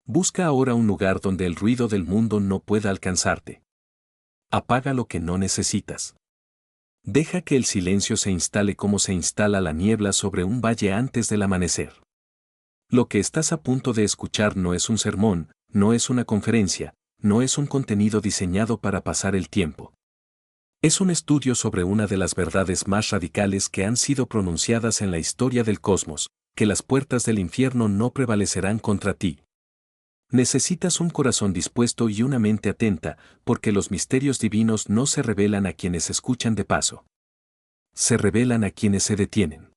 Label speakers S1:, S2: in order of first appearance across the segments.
S1: Busca ahora un lugar donde el ruido del mundo no pueda alcanzarte. Apaga lo que no necesitas. Deja que el silencio se instale como se instala la niebla sobre un valle antes del amanecer. Lo que estás a punto de escuchar no es un sermón, no es una conferencia, no es un contenido diseñado para pasar el tiempo. Es un estudio sobre una de las verdades más radicales que han sido pronunciadas en la historia del cosmos, que las puertas del infierno no prevalecerán contra ti. Necesitas un corazón dispuesto y una mente atenta, porque los misterios divinos no se revelan a quienes escuchan de paso. Se revelan a quienes se detienen.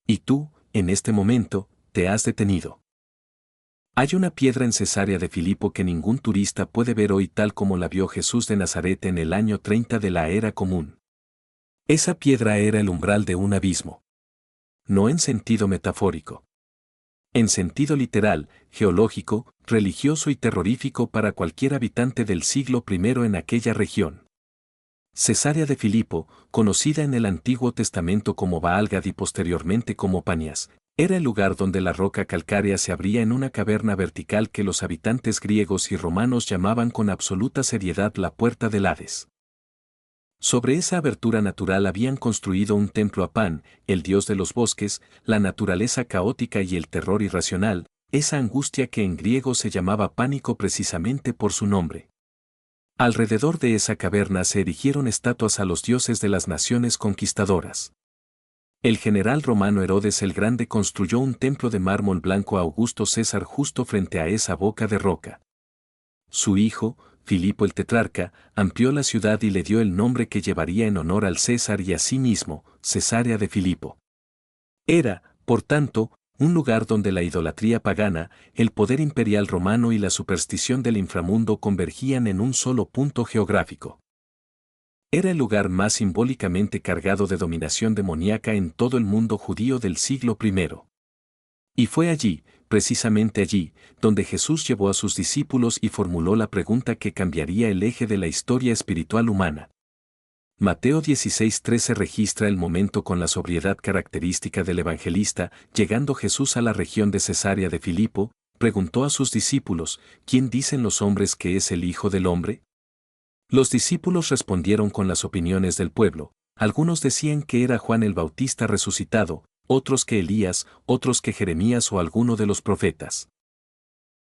S1: Y tú, en este momento, te has detenido. Hay una piedra en Cesarea de Filipo que ningún turista puede ver hoy tal como la vio Jesús de Nazaret en el año 30 de la era común. Esa piedra era el umbral de un abismo. No en sentido metafórico. En sentido literal, geológico, religioso y terrorífico para cualquier habitante del siglo I en aquella región. Cesarea de Filipo, conocida en el Antiguo Testamento como Baal-Gad y posteriormente como Panias, era el lugar donde la roca calcárea se abría en una caverna vertical que los habitantes griegos y romanos llamaban con absoluta seriedad la Puerta del Hades. Sobre esa abertura natural habían construido un templo a Pan, el dios de los bosques, la naturaleza caótica y el terror irracional, esa angustia que en griego se llamaba pánico precisamente por su nombre. Alrededor de esa caverna se erigieron estatuas a los dioses de las naciones conquistadoras. El general romano Herodes el Grande construyó un templo de mármol blanco a Augusto César justo frente a esa boca de roca. Su hijo, Filipo el tetrarca, amplió la ciudad y le dio el nombre que llevaría en honor al César y a sí mismo, Cesarea de Filipo. Era, por tanto, un lugar donde la idolatría pagana, el poder imperial romano y la superstición del inframundo convergían en un solo punto geográfico. Era el lugar más simbólicamente cargado de dominación demoníaca en todo el mundo judío del siglo I. Y fue allí, precisamente allí, donde Jesús llevó a sus discípulos y formuló la pregunta que cambiaría el eje de la historia espiritual humana. Mateo 16:13 registra el momento con la sobriedad característica del evangelista. Llegando Jesús a la región de Cesarea de Filipo, preguntó a sus discípulos, ¿quién dicen los hombres que es el Hijo del Hombre? Los discípulos respondieron con las opiniones del pueblo. Algunos decían que era Juan el Bautista resucitado, otros que Elías, otros que Jeremías o alguno de los profetas.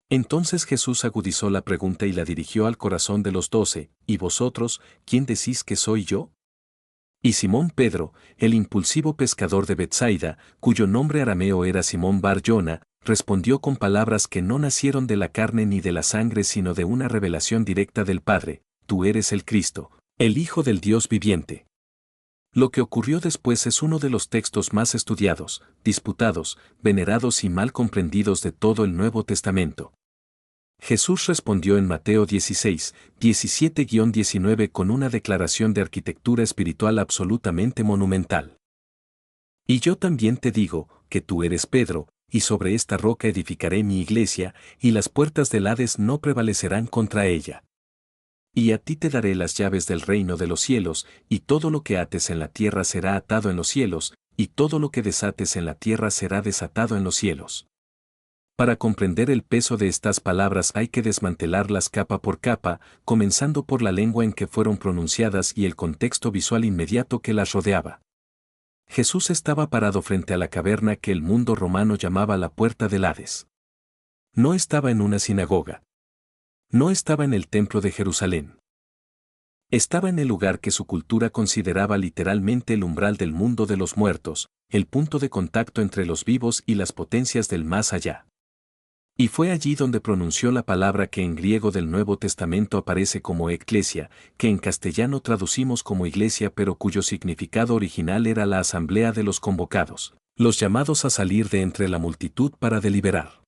S1: Entonces Jesús agudizó la pregunta y la dirigió al corazón de los 12, ¿y vosotros, quién decís que soy yo? Y Simón Pedro, el impulsivo pescador de Betsaida, cuyo nombre arameo era Simón Bar Jona, respondió con palabras que no nacieron de la carne ni de la sangre sino de una revelación directa del Padre: tú eres el Cristo, el Hijo del Dios viviente. Lo que ocurrió después es uno de los textos más estudiados, disputados, venerados y mal comprendidos de todo el Nuevo Testamento. Jesús respondió en Mateo 16, 17-19 con una declaración de arquitectura espiritual absolutamente monumental. Y yo también te digo, que tú eres Pedro, y sobre esta roca edificaré mi iglesia, y las puertas del Hades no prevalecerán contra ella. Y a ti te daré las llaves del reino de los cielos, y todo lo que ates en la tierra será atado en los cielos, y todo lo que desates en la tierra será desatado en los cielos. Para comprender el peso de estas palabras hay que desmantelarlas capa por capa, comenzando por la lengua en que fueron pronunciadas y el contexto visual inmediato que las rodeaba. Jesús estaba parado frente a la caverna que el mundo romano llamaba la Puerta del Hades. No estaba en una sinagoga. No estaba en el templo de Jerusalén. Estaba en el lugar que su cultura consideraba literalmente el umbral del mundo de los muertos, el punto de contacto entre los vivos y las potencias del más allá. Y fue allí donde pronunció la palabra que en griego del Nuevo Testamento aparece como eclesia, que en castellano traducimos como iglesia pero cuyo significado original era la asamblea de los convocados, los llamados a salir de entre la multitud para deliberar.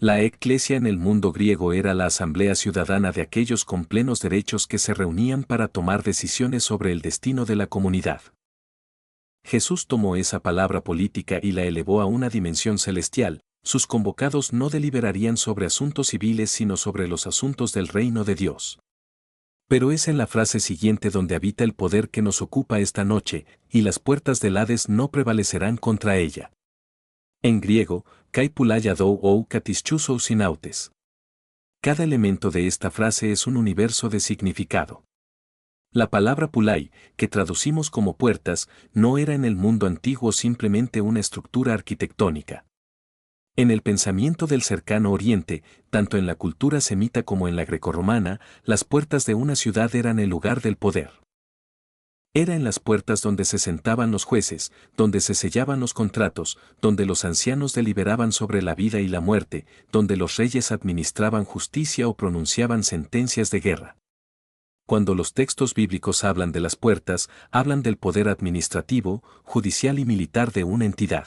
S1: La eclesia en el mundo griego era la asamblea ciudadana de aquellos con plenos derechos que se reunían para tomar decisiones sobre el destino de la comunidad. Jesús tomó esa palabra política y la elevó a una dimensión celestial. Sus convocados no deliberarían sobre asuntos civiles sino sobre los asuntos del reino de Dios. Pero es en la frase siguiente donde habita el poder que nos ocupa esta noche, y las puertas del Hades no prevalecerán contra ella. En griego, kai pulaya dou ou katischuso sinautes. Cada elemento de esta frase es un universo de significado. La palabra pulai, que traducimos como puertas, no era en el mundo antiguo simplemente una estructura arquitectónica. En el pensamiento del cercano Oriente, tanto en la cultura semita como en la grecorromana, las puertas de una ciudad eran el lugar del poder. Era en las puertas donde se sentaban los jueces, donde se sellaban los contratos, donde los ancianos deliberaban sobre la vida y la muerte, donde los reyes administraban justicia o pronunciaban sentencias de guerra. Cuando los textos bíblicos hablan de las puertas, hablan del poder administrativo, judicial y militar de una entidad.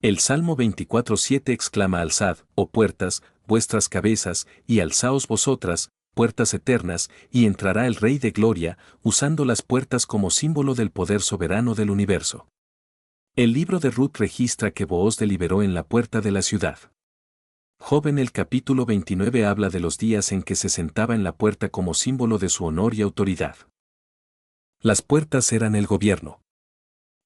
S1: El Salmo 24:7 exclama: Alzad, oh puertas, vuestras cabezas, y alzaos vosotras, puertas eternas, y entrará el Rey de Gloria, usando las puertas como símbolo del poder soberano del universo. El libro de Ruth registra que Booz deliberó en la puerta de la ciudad. Job en el capítulo 29 habla de los días en que se sentaba en la puerta como símbolo de su honor y autoridad. Las puertas eran el gobierno.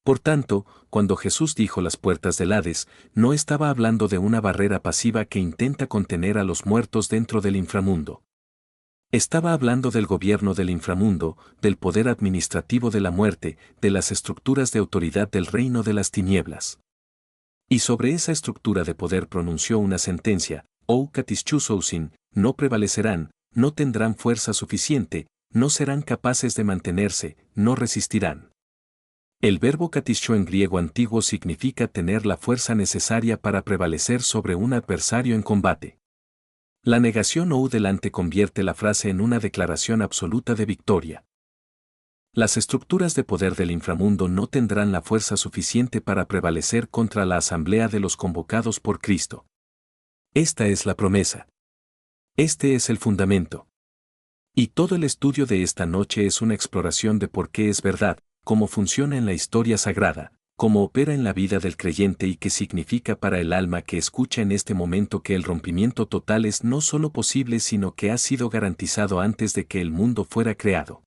S1: Por tanto, cuando Jesús dijo las puertas del Hades, no estaba hablando de una barrera pasiva que intenta contener a los muertos dentro del inframundo. Estaba hablando del gobierno del inframundo, del poder administrativo de la muerte, de las estructuras de autoridad del reino de las tinieblas. Y sobre esa estructura de poder pronunció una sentencia: ou katischusosin, no prevalecerán, no tendrán fuerza suficiente, no serán capaces de mantenerse, no resistirán. El verbo katischo en griego antiguo significa tener la fuerza necesaria para prevalecer sobre un adversario en combate. La negación ou delante convierte la frase en una declaración absoluta de victoria. Las estructuras de poder del inframundo no tendrán la fuerza suficiente para prevalecer contra la asamblea de los convocados por Cristo. Esta es la promesa. Este es el fundamento. Y todo el estudio de esta noche es una exploración de por qué es verdad, cómo funciona en la historia sagrada, cómo opera en la vida del creyente y qué significa para el alma que escucha en este momento que el rompimiento total es no solo posible sino que ha sido garantizado antes de que el mundo fuera creado.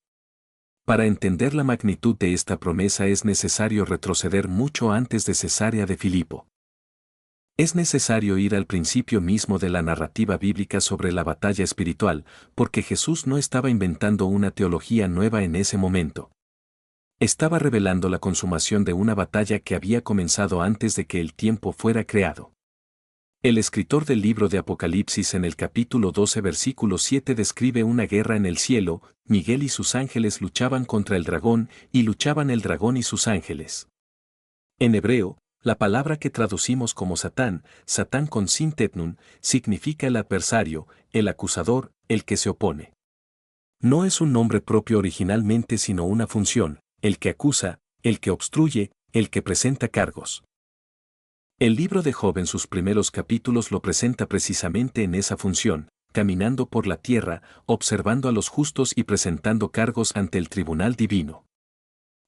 S1: Para entender la magnitud de esta promesa es necesario retroceder mucho antes de Cesarea de Filipo. Es necesario ir al principio mismo de la narrativa bíblica sobre la batalla espiritual, porque Jesús no estaba inventando una teología nueva en ese momento. Estaba revelando la consumación de una batalla que había comenzado antes de que el tiempo fuera creado. El escritor del libro de Apocalipsis en el capítulo 12 versículo 7 describe una guerra en el cielo: Miguel y sus ángeles luchaban contra el dragón, y luchaban el dragón y sus ángeles. En hebreo, la palabra que traducimos como Satán, Satán con sin tetnun, significa el adversario, el acusador, el que se opone. No es un nombre propio originalmente sino una función: el que acusa, el que obstruye, el que presenta cargos. El libro de Job en sus primeros capítulos lo presenta precisamente en esa función, caminando por la tierra, observando a los justos y presentando cargos ante el tribunal divino.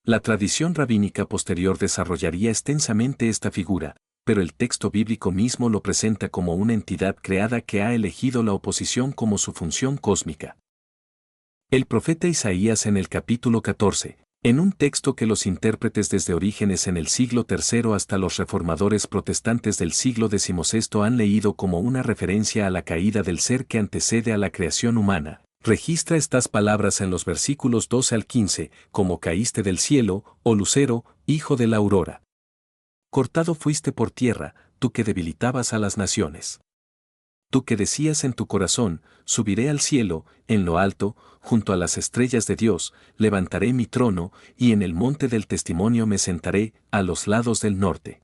S1: La tradición rabínica posterior desarrollaría extensamente esta figura, pero el texto bíblico mismo lo presenta como una entidad creada que ha elegido la oposición como su función cósmica. El profeta Isaías en el capítulo 14, en un texto que los intérpretes desde Orígenes en el siglo III hasta los reformadores protestantes del siglo XVI han leído como una referencia a la caída del ser que antecede a la creación humana, registra estas palabras en los versículos 12 al 15, como caíste del cielo, oh lucero, hijo de la aurora. Cortado fuiste por tierra, tú que debilitabas a las naciones. Tú que decías en tu corazón: subiré al cielo, en lo alto, junto a las estrellas de Dios, levantaré mi trono, y en el monte del testimonio me sentaré, a los lados del norte.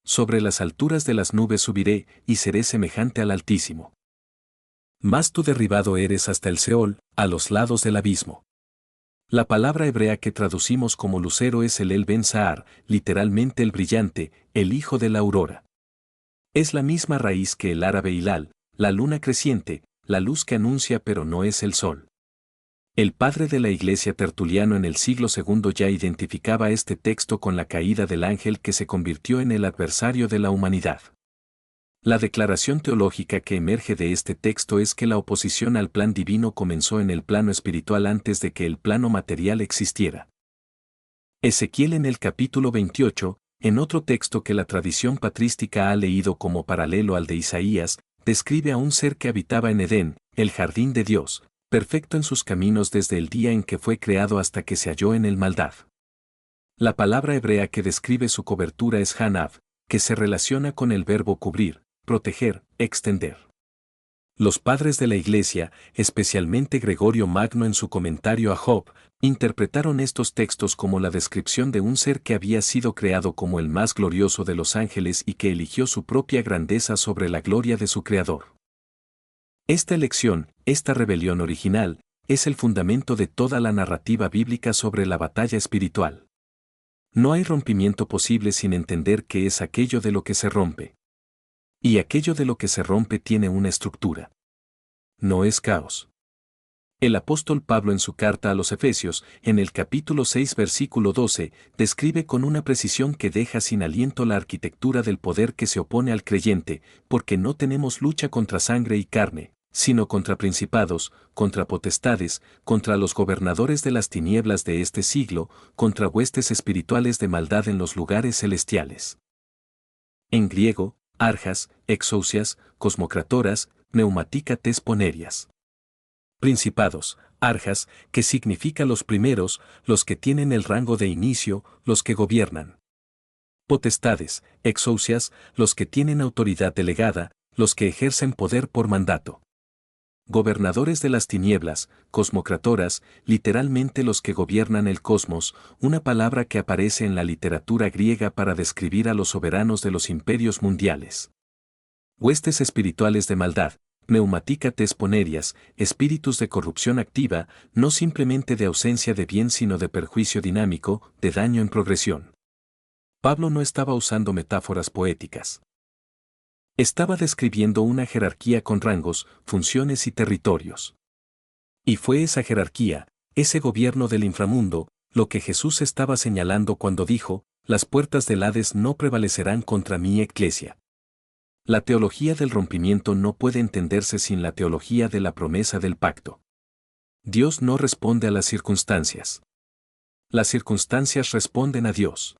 S1: Sobre las alturas de las nubes subiré, y seré semejante al Altísimo. Mas tú derribado eres hasta el Seol, a los lados del abismo. La palabra hebrea que traducimos como lucero es el Ben Sahar, literalmente el brillante, el hijo de la aurora. Es la misma raíz que el árabe hilal, la luna creciente, la luz que anuncia pero no es el sol. El padre de la Iglesia Tertuliano en el siglo II ya identificaba este texto con la caída del ángel que se convirtió en el adversario de la humanidad. La declaración teológica que emerge de este texto es que la oposición al plan divino comenzó en el plano espiritual antes de que el plano material existiera. Ezequiel en el capítulo 28, en otro texto que la tradición patrística ha leído como paralelo al de Isaías, describe a un ser que habitaba en Edén, el jardín de Dios, perfecto en sus caminos desde el día en que fue creado hasta que se halló en él maldad. La palabra hebrea que describe su cobertura es hanav, que se relaciona con el verbo cubrir, proteger, extender. Los padres de la Iglesia, especialmente Gregorio Magno en su comentario a Job, interpretaron estos textos como la descripción de un ser que había sido creado como el más glorioso de los ángeles y que eligió su propia grandeza sobre la gloria de su Creador. Esta elección, esta rebelión original, es el fundamento de toda la narrativa bíblica sobre la batalla espiritual. No hay rompimiento posible sin entender qué es aquello de lo que se rompe. Y aquello de lo que se rompe tiene una estructura. No es caos. El apóstol Pablo en su carta a los Efesios, en el capítulo 6 versículo 12, describe con una precisión que deja sin aliento la arquitectura del poder que se opone al creyente, porque no tenemos lucha contra sangre y carne, sino contra principados, contra potestades, contra los gobernadores de las tinieblas de este siglo, contra huestes espirituales de maldad en los lugares celestiales. En griego, arjas, exousias, cosmocratoras, pneumatícates ponerias. Principados, arjas, que significa los primeros, los que tienen el rango de inicio, los que gobiernan. Potestades, exousias, los que tienen autoridad delegada, los que ejercen poder por mandato. Gobernadores de las tinieblas, cosmocratoras, literalmente los que gobiernan el cosmos, una palabra que aparece en la literatura griega para describir a los soberanos de los imperios mundiales. Huestes espirituales de maldad, pneumatícates ponerias, espíritus de corrupción activa, no simplemente de ausencia de bien sino de perjuicio dinámico, de daño en progresión. Pablo no estaba usando metáforas poéticas. Estaba describiendo una jerarquía con rangos, funciones y territorios. Y fue esa jerarquía, ese gobierno del inframundo, lo que Jesús estaba señalando cuando dijo, las puertas del Hades no prevalecerán contra mi eclesia. La teología del rompimiento no puede entenderse sin la teología de la promesa del pacto. Dios no responde a las circunstancias. Las circunstancias responden a Dios.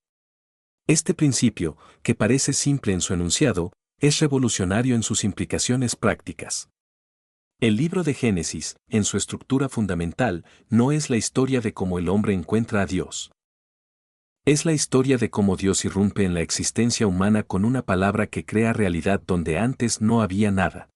S1: Este principio, que parece simple en su enunciado, es revolucionario en sus implicaciones prácticas. El libro de Génesis, en su estructura fundamental, no es la historia de cómo el hombre encuentra a Dios. Es la historia de cómo Dios irrumpe en la existencia humana con una palabra que crea realidad donde antes no había nada.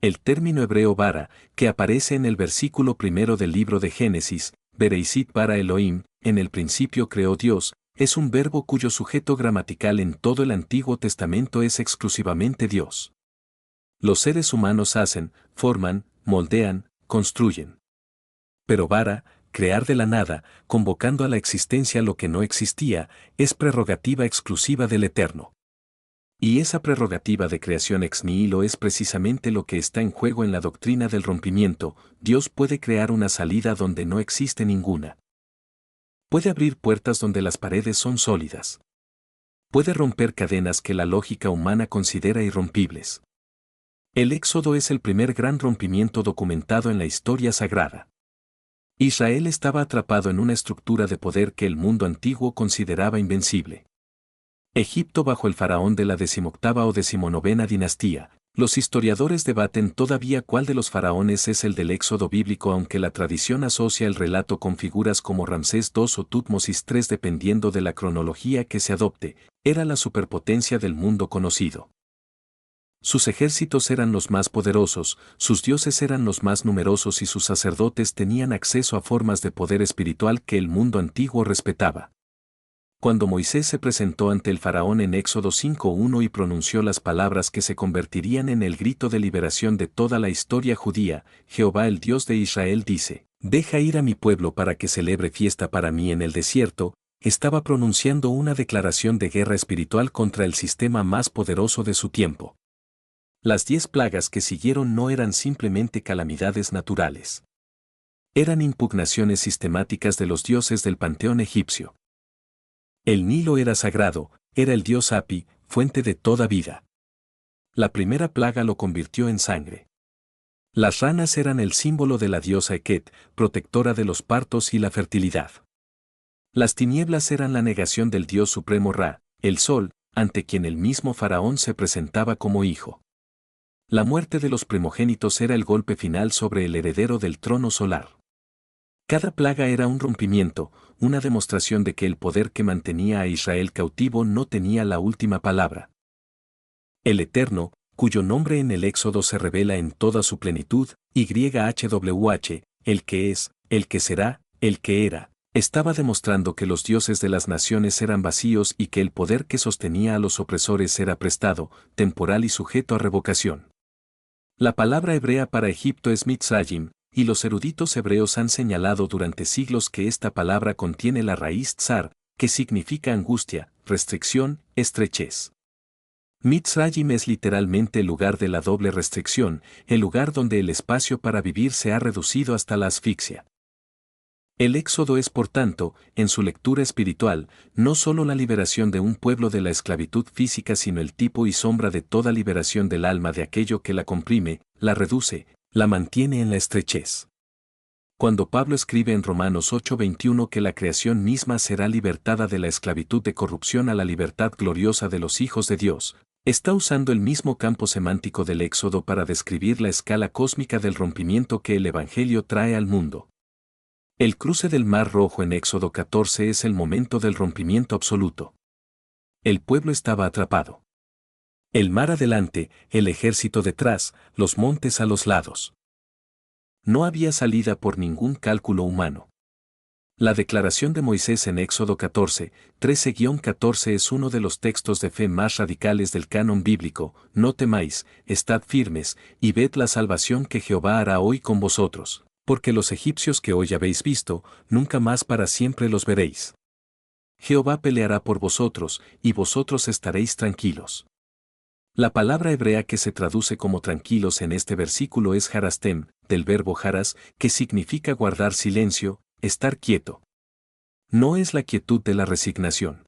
S1: El término hebreo bara, que aparece en el versículo primero del libro de Génesis, Bereisit bara Elohim, en el principio creó Dios, es un verbo cuyo sujeto gramatical en todo el Antiguo Testamento es exclusivamente Dios. Los seres humanos hacen, forman, moldean, construyen. Pero bara, crear de la nada, convocando a la existencia lo que no existía, es prerrogativa exclusiva del Eterno. Y esa prerrogativa de creación ex nihilo es precisamente lo que está en juego en la doctrina del rompimiento. Dios puede crear una salida donde no existe ninguna. Puede abrir puertas donde las paredes son sólidas. Puede romper cadenas que la lógica humana considera irrompibles. El Éxodo es el primer gran rompimiento documentado en la historia sagrada. Israel estaba atrapado en una estructura de poder que el mundo antiguo consideraba invencible. Egipto bajo el faraón de la 18ª o 19ª dinastía. Los historiadores debaten todavía cuál de los faraones es el del Éxodo bíblico, aunque la tradición asocia el relato con figuras como Ramsés II o Tutmosis III dependiendo de la cronología que se adopte, era la superpotencia del mundo conocido. Sus ejércitos eran los más poderosos, sus dioses eran los más numerosos y sus sacerdotes tenían acceso a formas de poder espiritual que el mundo antiguo respetaba. Cuando Moisés se presentó ante el faraón en Éxodo 5:1 y pronunció las palabras que se convertirían en el grito de liberación de toda la historia judía, Jehová el Dios de Israel dice, «Deja ir a mi pueblo para que celebre fiesta para mí en el desierto», estaba pronunciando una declaración de guerra espiritual contra el sistema más poderoso de su tiempo. Las 10 plagas que siguieron no eran simplemente calamidades naturales. Eran impugnaciones sistemáticas de los dioses del panteón egipcio. El Nilo era sagrado, era el dios Hapi, fuente de toda vida. La primera plaga lo convirtió en sangre. Las ranas eran el símbolo de la diosa Eket, protectora de los partos y la fertilidad. Las tinieblas eran la negación del dios supremo Ra, el sol, ante quien el mismo faraón se presentaba como hijo. La muerte de los primogénitos era el golpe final sobre el heredero del trono solar. Cada plaga era un rompimiento, una demostración de que el poder que mantenía a Israel cautivo no tenía la última palabra. El Eterno, cuyo nombre en el Éxodo se revela en toda su plenitud, YHWH, el que es, el que será, el que era, estaba demostrando que los dioses de las naciones eran vacíos y que el poder que sostenía a los opresores era prestado, temporal y sujeto a revocación. La palabra hebrea para Egipto es Mitzrayim, y los eruditos hebreos han señalado durante siglos que esta palabra contiene la raíz tsar, que significa angustia, restricción, estrechez. Mitzrayim es literalmente el lugar de la doble restricción, el lugar donde el espacio para vivir se ha reducido hasta la asfixia. El Éxodo es, por tanto, en su lectura espiritual, no solo la liberación de un pueblo de la esclavitud física, sino el tipo y sombra de toda liberación del alma de aquello que la comprime, la reduce, la mantiene en la estrechez. Cuando Pablo escribe en Romanos 8:21 que la creación misma será libertada de la esclavitud de corrupción a la libertad gloriosa de los hijos de Dios, está usando el mismo campo semántico del Éxodo para describir la escala cósmica del rompimiento que el Evangelio trae al mundo. El cruce del Mar Rojo en Éxodo 14 es el momento del rompimiento absoluto. El pueblo estaba atrapado. El mar adelante, el ejército detrás, los montes a los lados. No había salida por ningún cálculo humano. La declaración de Moisés en Éxodo 14, 13-14 es uno de los textos de fe más radicales del canon bíblico: no temáis, estad firmes, y ved la salvación que Jehová hará hoy con vosotros, porque los egipcios que hoy habéis visto, nunca más para siempre los veréis. Jehová peleará por vosotros, y vosotros estaréis tranquilos. La palabra hebrea que se traduce como tranquilos en este versículo es harastem, del verbo haras, que significa guardar silencio, estar quieto. No es la quietud de la resignación.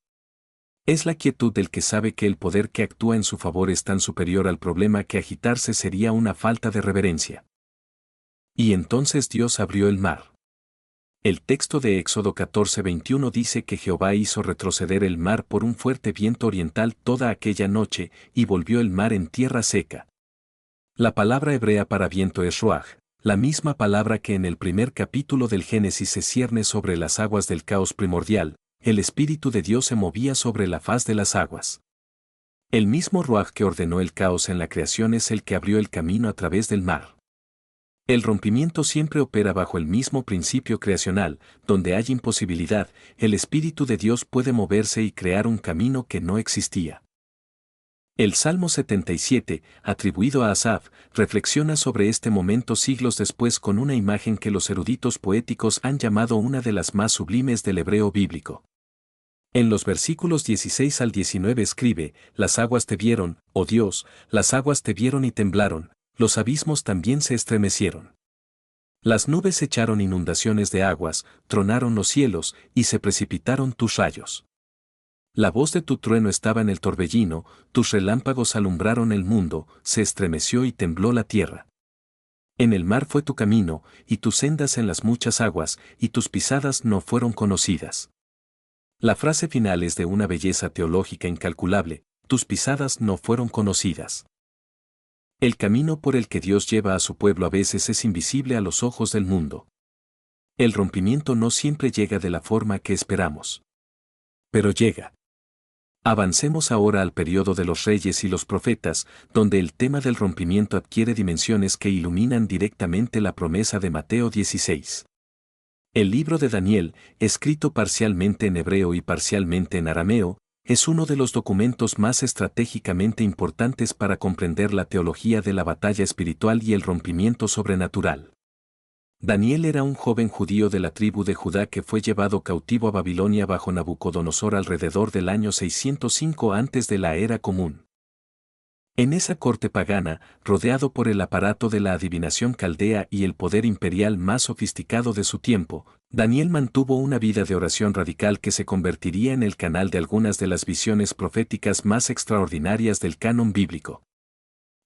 S1: Es la quietud del que sabe que el poder que actúa en su favor es tan superior al problema que agitarse sería una falta de reverencia. Y entonces Dios abrió el mar. El texto de Éxodo 14:21 dice que Jehová hizo retroceder el mar por un fuerte viento oriental toda aquella noche, y volvió el mar en tierra seca. La palabra hebrea para viento es ruaj, la misma palabra que en el primer capítulo del Génesis se cierne sobre las aguas del caos primordial. El Espíritu de Dios se movía sobre la faz de las aguas. El mismo ruaj que ordenó el caos en la creación es el que abrió el camino a través del mar. El rompimiento siempre opera bajo el mismo principio creacional: donde hay imposibilidad, el Espíritu de Dios puede moverse y crear un camino que no existía. El Salmo 77, atribuido a Asaf, reflexiona sobre este momento siglos después con una imagen que los eruditos poéticos han llamado una de las más sublimes del hebreo bíblico. En los versículos 16 al 19 escribe: las aguas te vieron, oh Dios, las aguas te vieron y temblaron. Los abismos también se estremecieron. Las nubes echaron inundaciones de aguas, tronaron los cielos, y se precipitaron tus rayos. La voz de tu trueno estaba en el torbellino, tus relámpagos alumbraron el mundo, se estremeció y tembló la tierra. En el mar fue tu camino, y tus sendas en las muchas aguas, y tus pisadas no fueron conocidas. La frase final es de una belleza teológica incalculable: tus pisadas no fueron conocidas. El camino por el que Dios lleva a su pueblo a veces es invisible a los ojos del mundo. El rompimiento no siempre llega de la forma que esperamos. Pero llega. Avancemos ahora al periodo de los reyes y los profetas, donde el tema del rompimiento adquiere dimensiones que iluminan directamente la promesa de Mateo 16. El libro de Daniel, escrito parcialmente en hebreo y parcialmente en arameo, es uno de los documentos más estratégicamente importantes para comprender la teología de la batalla espiritual y el rompimiento sobrenatural. Daniel era un joven judío de la tribu de Judá que fue llevado cautivo a Babilonia bajo Nabucodonosor alrededor del año 605 antes de la era común. En esa corte pagana, rodeado por el aparato de la adivinación caldea y el poder imperial más sofisticado de su tiempo, Daniel mantuvo una vida de oración radical que se convertiría en el canal de algunas de las visiones proféticas más extraordinarias del canon bíblico.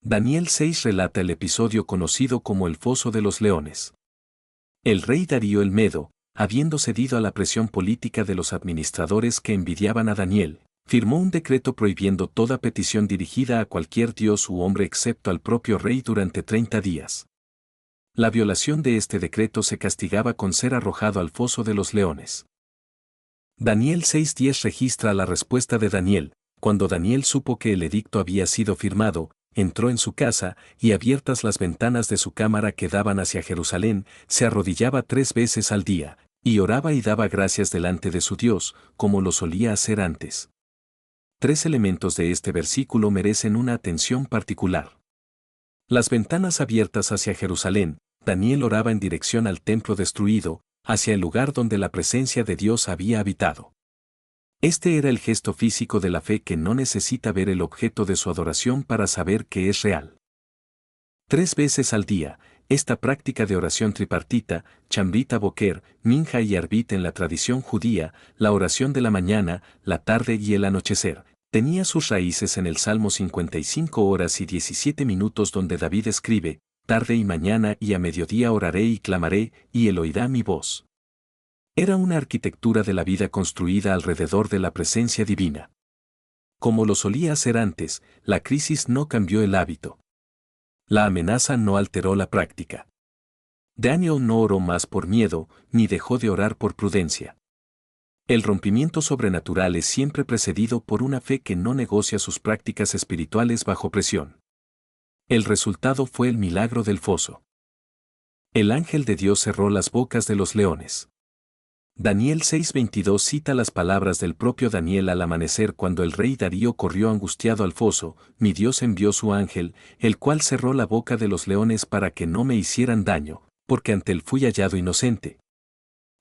S1: Daniel 6 relata el episodio conocido como el Foso de los Leones. El rey Darío el Medo, habiendo cedido a la presión política de los administradores que envidiaban a Daniel, firmó un decreto prohibiendo toda petición dirigida a cualquier dios u hombre excepto al propio rey durante 30 días. La violación de este decreto se castigaba con ser arrojado al foso de los leones. Daniel 6:10 registra la respuesta de Daniel. Cuando Daniel supo que el edicto había sido firmado, entró en su casa, y abiertas las ventanas de su cámara que daban hacia Jerusalén, se arrodillaba 3 veces al día, y oraba y daba gracias delante de su Dios, como lo solía hacer antes. 3 elementos de este versículo merecen una atención particular. Las ventanas abiertas hacia Jerusalén, Daniel oraba en dirección al templo destruido, hacia el lugar donde la presencia de Dios había habitado. Este era el gesto físico de la fe que no necesita ver el objeto de su adoración para saber que es real. 3 veces al día, esta práctica de oración tripartita, Chambrita Boker, Minja y Arbit en la tradición judía, la oración de la mañana, la tarde y el anochecer, tenía sus raíces en el Salmo 55 horas y 17 minutos donde David escribe, tarde y mañana y a mediodía oraré y clamaré, y él oirá mi voz. Era una arquitectura de la vida construida alrededor de la presencia divina. Como lo solía hacer antes, la crisis no cambió el hábito. La amenaza no alteró la práctica. Daniel no oró más por miedo, ni dejó de orar por prudencia. El rompimiento sobrenatural es siempre precedido por una fe que no negocia sus prácticas espirituales bajo presión. El resultado fue el milagro del foso. El ángel de Dios cerró las bocas de los leones. Daniel 6:22 cita las palabras del propio Daniel al amanecer cuando el rey Darío corrió angustiado al foso, mi Dios envió su ángel, el cual cerró la boca de los leones para que no me hicieran daño, porque ante él fui hallado inocente.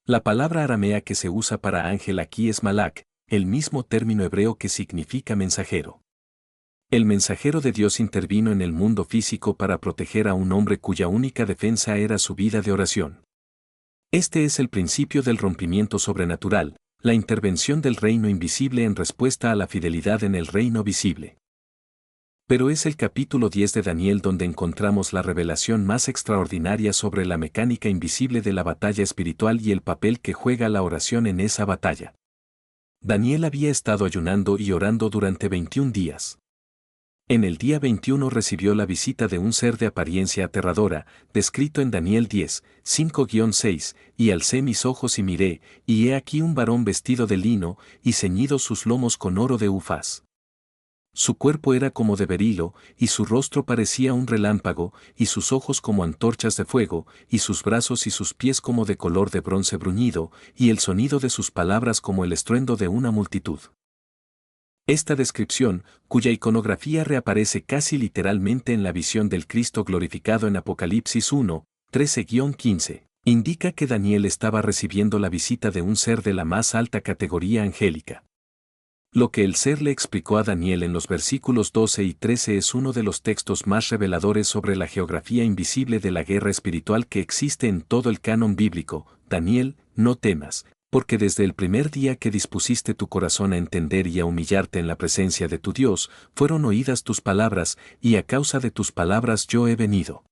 S1: La palabra aramea que se usa para ángel aquí es malak, el mismo término hebreo que significa mensajero. El mensajero de Dios intervino en el mundo físico para proteger a un hombre cuya única defensa era su vida de oración. Este es el principio del rompimiento sobrenatural, la intervención del reino invisible en respuesta a la fidelidad en el reino visible. Pero es el capítulo 10 de Daniel donde encontramos la revelación más extraordinaria sobre la mecánica invisible de la batalla espiritual y el papel que juega la oración en esa batalla. Daniel había estado ayunando y orando durante 21 días. En el día 21 recibió la visita de un ser de apariencia aterradora, descrito en Daniel 10, 5-6, y alcé mis ojos y miré, y he aquí un varón vestido de lino, y ceñidos sus lomos con oro de Ufaz. Su cuerpo era como de berilo, y su rostro parecía un relámpago, y sus ojos como antorchas de fuego, y sus brazos y sus pies como de color de bronce bruñido, y el sonido de sus palabras como el estruendo de una multitud. Esta descripción, cuya iconografía reaparece casi literalmente en la visión del Cristo glorificado en Apocalipsis 1, 13-15, indica que Daniel estaba recibiendo la visita de un ser de la más alta categoría angélica. Lo que el ser le explicó a Daniel en los versículos 12 y 13 es uno de los textos más reveladores sobre la geografía invisible de la guerra espiritual que existe en todo el canon bíblico. Daniel, no temas, porque desde el primer día que dispusiste tu corazón a entender y a humillarte en la presencia de tu Dios, fueron oídas tus palabras, y a causa de tus palabras yo he venido.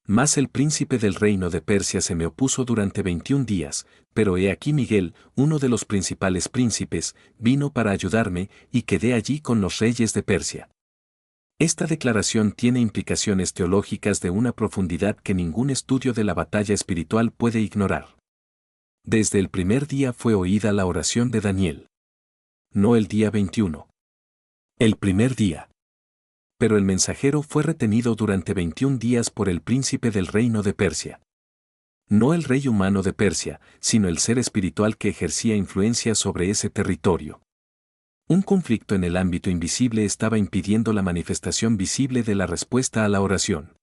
S1: Mas el príncipe del reino de Persia se me opuso durante 21 días, pero he aquí Miguel, uno de los principales príncipes, vino para ayudarme, y quedé allí con los reyes de Persia. Esta declaración tiene implicaciones teológicas de una profundidad que ningún estudio de la batalla espiritual puede ignorar. Desde el primer día fue oída la oración de Daniel. No el día 21. El primer día. Pero el mensajero fue retenido durante 21 días por el príncipe del reino de Persia. No el rey humano de Persia, sino el ser espiritual que ejercía influencia sobre ese territorio. Un conflicto en el ámbito invisible estaba impidiendo la manifestación visible de la respuesta a la oración.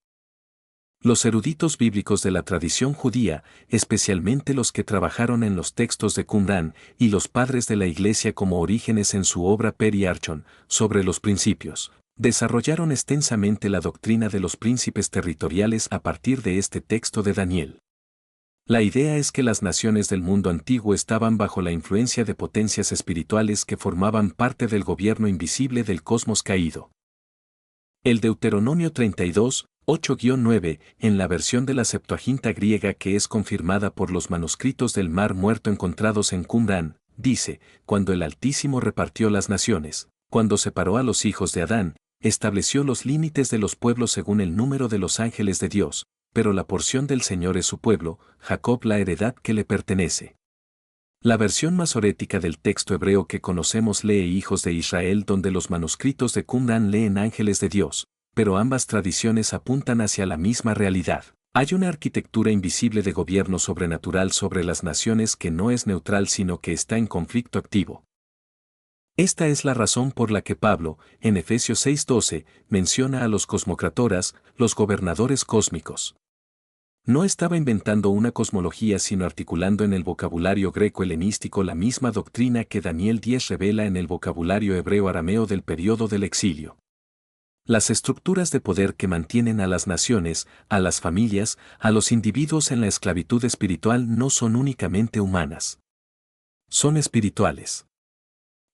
S1: Los eruditos bíblicos de la tradición judía, especialmente los que trabajaron en los textos de Qumrán, y los padres de la Iglesia como Orígenes en su obra Peri Archon, sobre los principios, desarrollaron extensamente la doctrina de los príncipes territoriales a partir de este texto de Daniel. La idea es que las naciones del mundo antiguo estaban bajo la influencia de potencias espirituales que formaban parte del gobierno invisible del cosmos caído. El Deuteronomio 32, 8-9, en la versión de la Septuaginta griega que es confirmada por los manuscritos del Mar Muerto encontrados en Qumrán, dice, cuando el Altísimo repartió las naciones, cuando separó a los hijos de Adán, estableció los límites de los pueblos según el número de los ángeles de Dios, pero la porción del Señor es su pueblo, Jacob la heredad que le pertenece. La versión masorética del texto hebreo que conocemos lee hijos de Israel, donde los manuscritos de Qumran leen ángeles de Dios, pero ambas tradiciones apuntan hacia la misma realidad. Hay una arquitectura invisible de gobierno sobrenatural sobre las naciones que no es neutral sino que está en conflicto activo. Esta es la razón por la que Pablo, en Efesios 6:12, menciona a los cosmocratoras, los gobernadores cósmicos. No estaba inventando una cosmología sino articulando en el vocabulario greco-helenístico la misma doctrina que Daniel 10 revela en el vocabulario hebreo-arameo del período del exilio. Las estructuras de poder que mantienen a las naciones, a las familias, a los individuos en la esclavitud espiritual no son únicamente humanas. Son espirituales.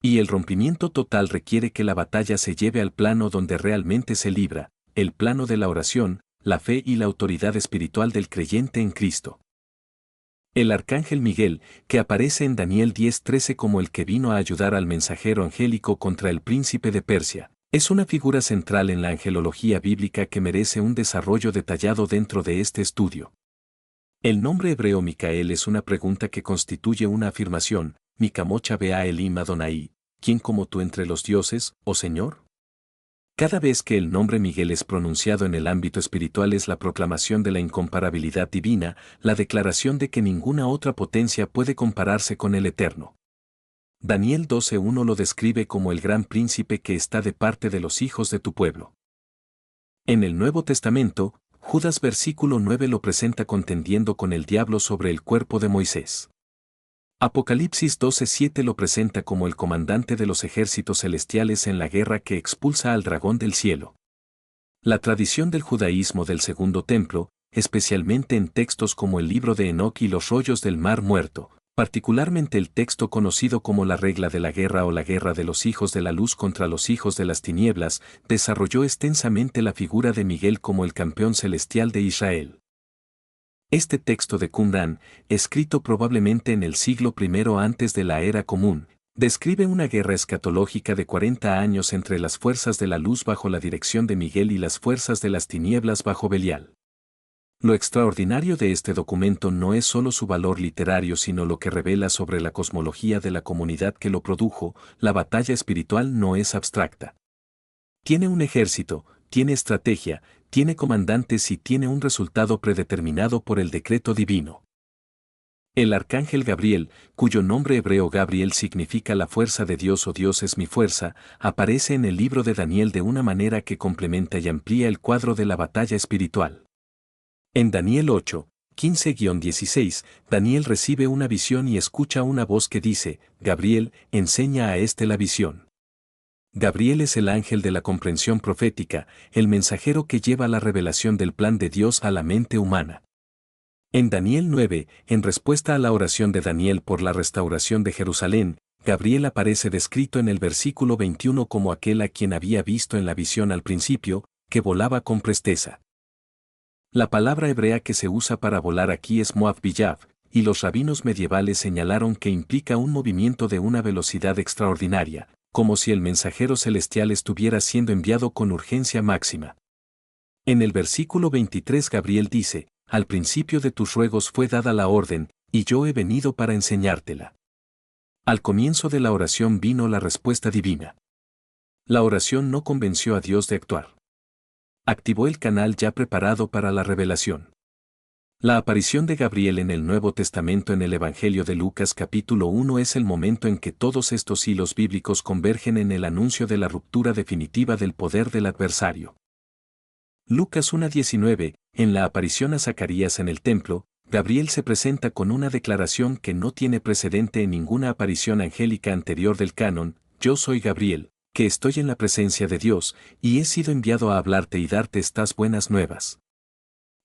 S1: Y el rompimiento total requiere que la batalla se lleve al plano donde realmente se libra, el plano de la oración, la fe y la autoridad espiritual del creyente en Cristo. El arcángel Miguel, que aparece en Daniel 10:13 como el que vino a ayudar al mensajero angélico contra el príncipe de Persia, es una figura central en la angelología bíblica que merece un desarrollo detallado dentro de este estudio. El nombre hebreo Micael es una pregunta que constituye una afirmación, Mikamocha Bea Elim Adonai, ¿quién como tú entre los dioses, oh Señor? Cada vez que el nombre Miguel es pronunciado en el ámbito espiritual es la proclamación de la incomparabilidad divina, la declaración de que ninguna otra potencia puede compararse con el Eterno. Daniel 12:1 lo describe como el gran príncipe que está de parte de los hijos de tu pueblo. En el Nuevo Testamento, Judas versículo 9 lo presenta contendiendo con el diablo sobre el cuerpo de Moisés. Apocalipsis 12:7 lo presenta como el comandante de los ejércitos celestiales en la guerra que expulsa al dragón del cielo. La tradición del judaísmo del Segundo Templo, especialmente en textos como el libro de Enoc y los rollos del Mar Muerto, particularmente el texto conocido como la regla de la guerra o la guerra de los hijos de la luz contra los hijos de las tinieblas, desarrolló extensamente la figura de Miguel como el campeón celestial de Israel. Este texto de Qumran, escrito probablemente en el siglo I antes de la Era Común, describe una guerra escatológica de 40 años entre las fuerzas de la luz bajo la dirección de Miguel y las fuerzas de las tinieblas bajo Belial. Lo extraordinario de este documento no es solo su valor literario sino lo que revela sobre la cosmología de la comunidad que lo produjo. La batalla espiritual no es abstracta. Tiene un ejército, tiene estrategia, tiene comandantes y tiene un resultado predeterminado por el decreto divino. El arcángel Gabriel, cuyo nombre hebreo Gabriel significa la fuerza de Dios o Dios es mi fuerza, aparece en el libro de Daniel de una manera que complementa y amplía el cuadro de la batalla espiritual. En Daniel 8, 15-16, Daniel recibe una visión y escucha una voz que dice, Gabriel, enseña a este la visión. Gabriel es el ángel de la comprensión profética, el mensajero que lleva la revelación del plan de Dios a la mente humana. En Daniel 9, en respuesta a la oración de Daniel por la restauración de Jerusalén, Gabriel aparece descrito en el versículo 21 como aquel a quien había visto en la visión al principio, que volaba con presteza. La palabra hebrea que se usa para volar aquí es Moab Biyav, y los rabinos medievales señalaron que implica un movimiento de una velocidad extraordinaria, como si el mensajero celestial estuviera siendo enviado con urgencia máxima. En el versículo 23 Gabriel dice, al principio de tus ruegos fue dada la orden, y yo he venido para enseñártela. Al comienzo de la oración vino la respuesta divina. La oración no convenció a Dios de actuar. Activó el canal ya preparado para la revelación. La aparición de Gabriel en el Nuevo Testamento en el Evangelio de Lucas capítulo 1 es el momento en que todos estos hilos bíblicos convergen en el anuncio de la ruptura definitiva del poder del adversario. Lucas 1:19, en la aparición a Zacarías en el templo, Gabriel se presenta con una declaración que no tiene precedente en ninguna aparición angélica anterior del canon, yo soy Gabriel, que estoy en la presencia de Dios, y he sido enviado a hablarte y darte estas buenas nuevas.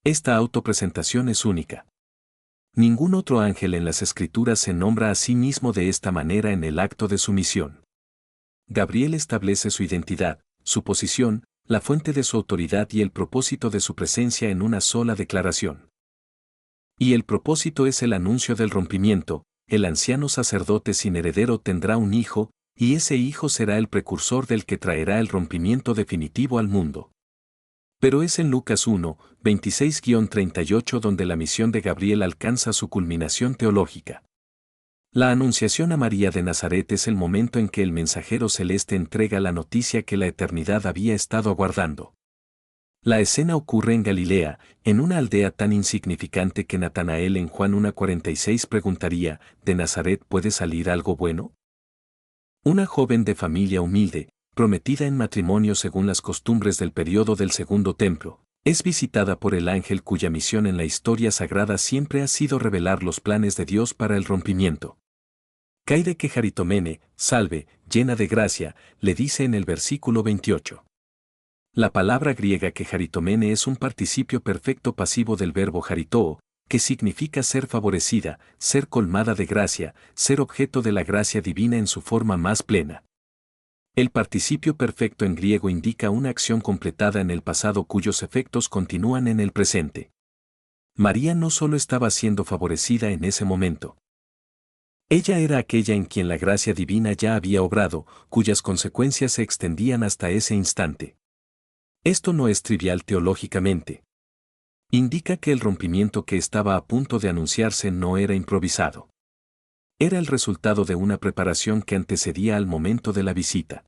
S1: Esta autopresentación es única. Ningún otro ángel en las Escrituras se nombra a sí mismo de esta manera en el acto de su misión. Gabriel establece su identidad, su posición, la fuente de su autoridad y el propósito de su presencia en una sola declaración. Y el propósito es el anuncio del rompimiento, el anciano sacerdote sin heredero tendrá un hijo, y ese hijo será el precursor del que traerá el rompimiento definitivo al mundo. Pero es en Lucas 1, 26-38 donde la misión de Gabriel alcanza su culminación teológica. La anunciación a María de Nazaret es el momento en que el mensajero celeste entrega la noticia que la eternidad había estado aguardando. La escena ocurre en Galilea, en una aldea tan insignificante que Natanael en Juan 1:46 preguntaría, ¿de Nazaret puede salir algo bueno? Una joven de familia humilde, prometida en matrimonio según las costumbres del período del Segundo Templo, es visitada por el ángel cuya misión en la historia sagrada siempre ha sido revelar los planes de Dios para el rompimiento. Caide que Jaritomene, salve, llena de gracia, le dice en el versículo 28. La palabra griega que Jaritomene es un participio perfecto pasivo del verbo jaritoo, que significa ser favorecida, ser colmada de gracia, ser objeto de la gracia divina en su forma más plena. El participio perfecto en griego indica una acción completada en el pasado cuyos efectos continúan en el presente. María no solo estaba siendo favorecida en ese momento. Ella era aquella en quien la gracia divina ya había obrado, cuyas consecuencias se extendían hasta ese instante. Esto no es trivial teológicamente. Indica que el rompimiento que estaba a punto de anunciarse no era improvisado. Era el resultado de una preparación que antecedía al momento de la visita.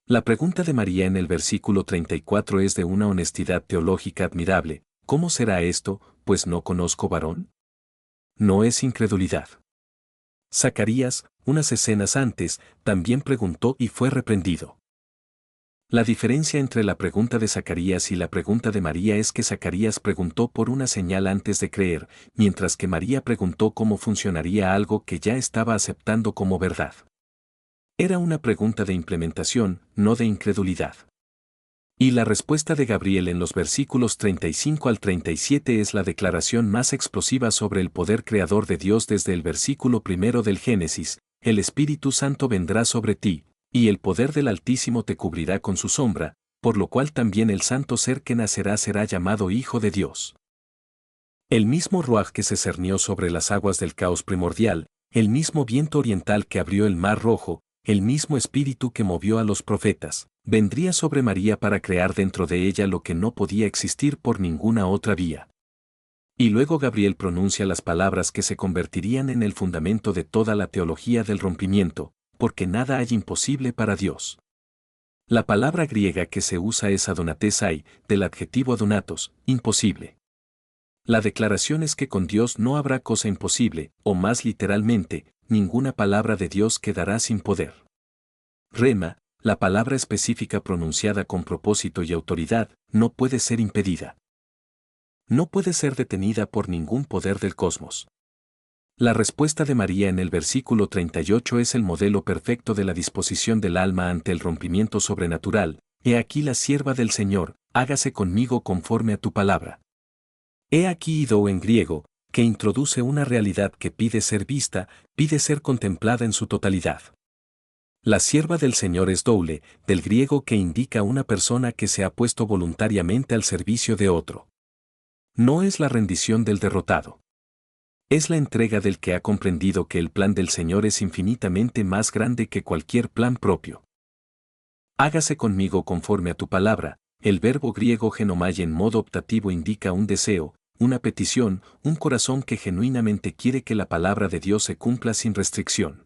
S1: La pregunta de María en el versículo 34 es de una honestidad teológica admirable. ¿Cómo será esto, pues no conozco varón? No es incredulidad. Zacarías, unas escenas antes, también preguntó y fue reprendido. La diferencia entre la pregunta de Zacarías y la pregunta de María es que Zacarías preguntó por una señal antes de creer, mientras que María preguntó cómo funcionaría algo que ya estaba aceptando como verdad. Era una pregunta de implementación, no de incredulidad. Y la respuesta de Gabriel en los versículos 35 al 37 es la declaración más explosiva sobre el poder creador de Dios desde el versículo 1 del Génesis: el Espíritu Santo vendrá sobre ti, y el poder del Altísimo te cubrirá con su sombra, por lo cual también el santo ser que nacerá será llamado Hijo de Dios. El mismo Ruaj que se cernió sobre las aguas del caos primordial, el mismo viento oriental que abrió el Mar Rojo, el mismo Espíritu que movió a los profetas, vendría sobre María para crear dentro de ella lo que no podía existir por ninguna otra vía. Y luego Gabriel pronuncia las palabras que se convertirían en el fundamento de toda la teología del rompimiento, porque nada hay imposible para Dios. La palabra griega que se usa es adonatesai, del adjetivo adonatos, imposible. La declaración es que con Dios no habrá cosa imposible, o más literalmente, ninguna palabra de Dios quedará sin poder. Rema, la palabra específica pronunciada con propósito y autoridad, no puede ser impedida. No puede ser detenida por ningún poder del cosmos. La respuesta de María en el versículo 38 es el modelo perfecto de la disposición del alma ante el rompimiento sobrenatural. He aquí la sierva del Señor, hágase conmigo conforme a tu palabra. He aquí idou en griego, que introduce una realidad que pide ser vista, pide ser contemplada en su totalidad. La sierva del Señor es doule, del griego que indica una persona que se ha puesto voluntariamente al servicio de otro. No es la rendición del derrotado. Es la entrega del que ha comprendido que el plan del Señor es infinitamente más grande que cualquier plan propio. Hágase conmigo conforme a tu palabra. El verbo griego genomai en modo optativo indica un deseo, una petición, un corazón que genuinamente quiere que la palabra de Dios se cumpla sin restricción.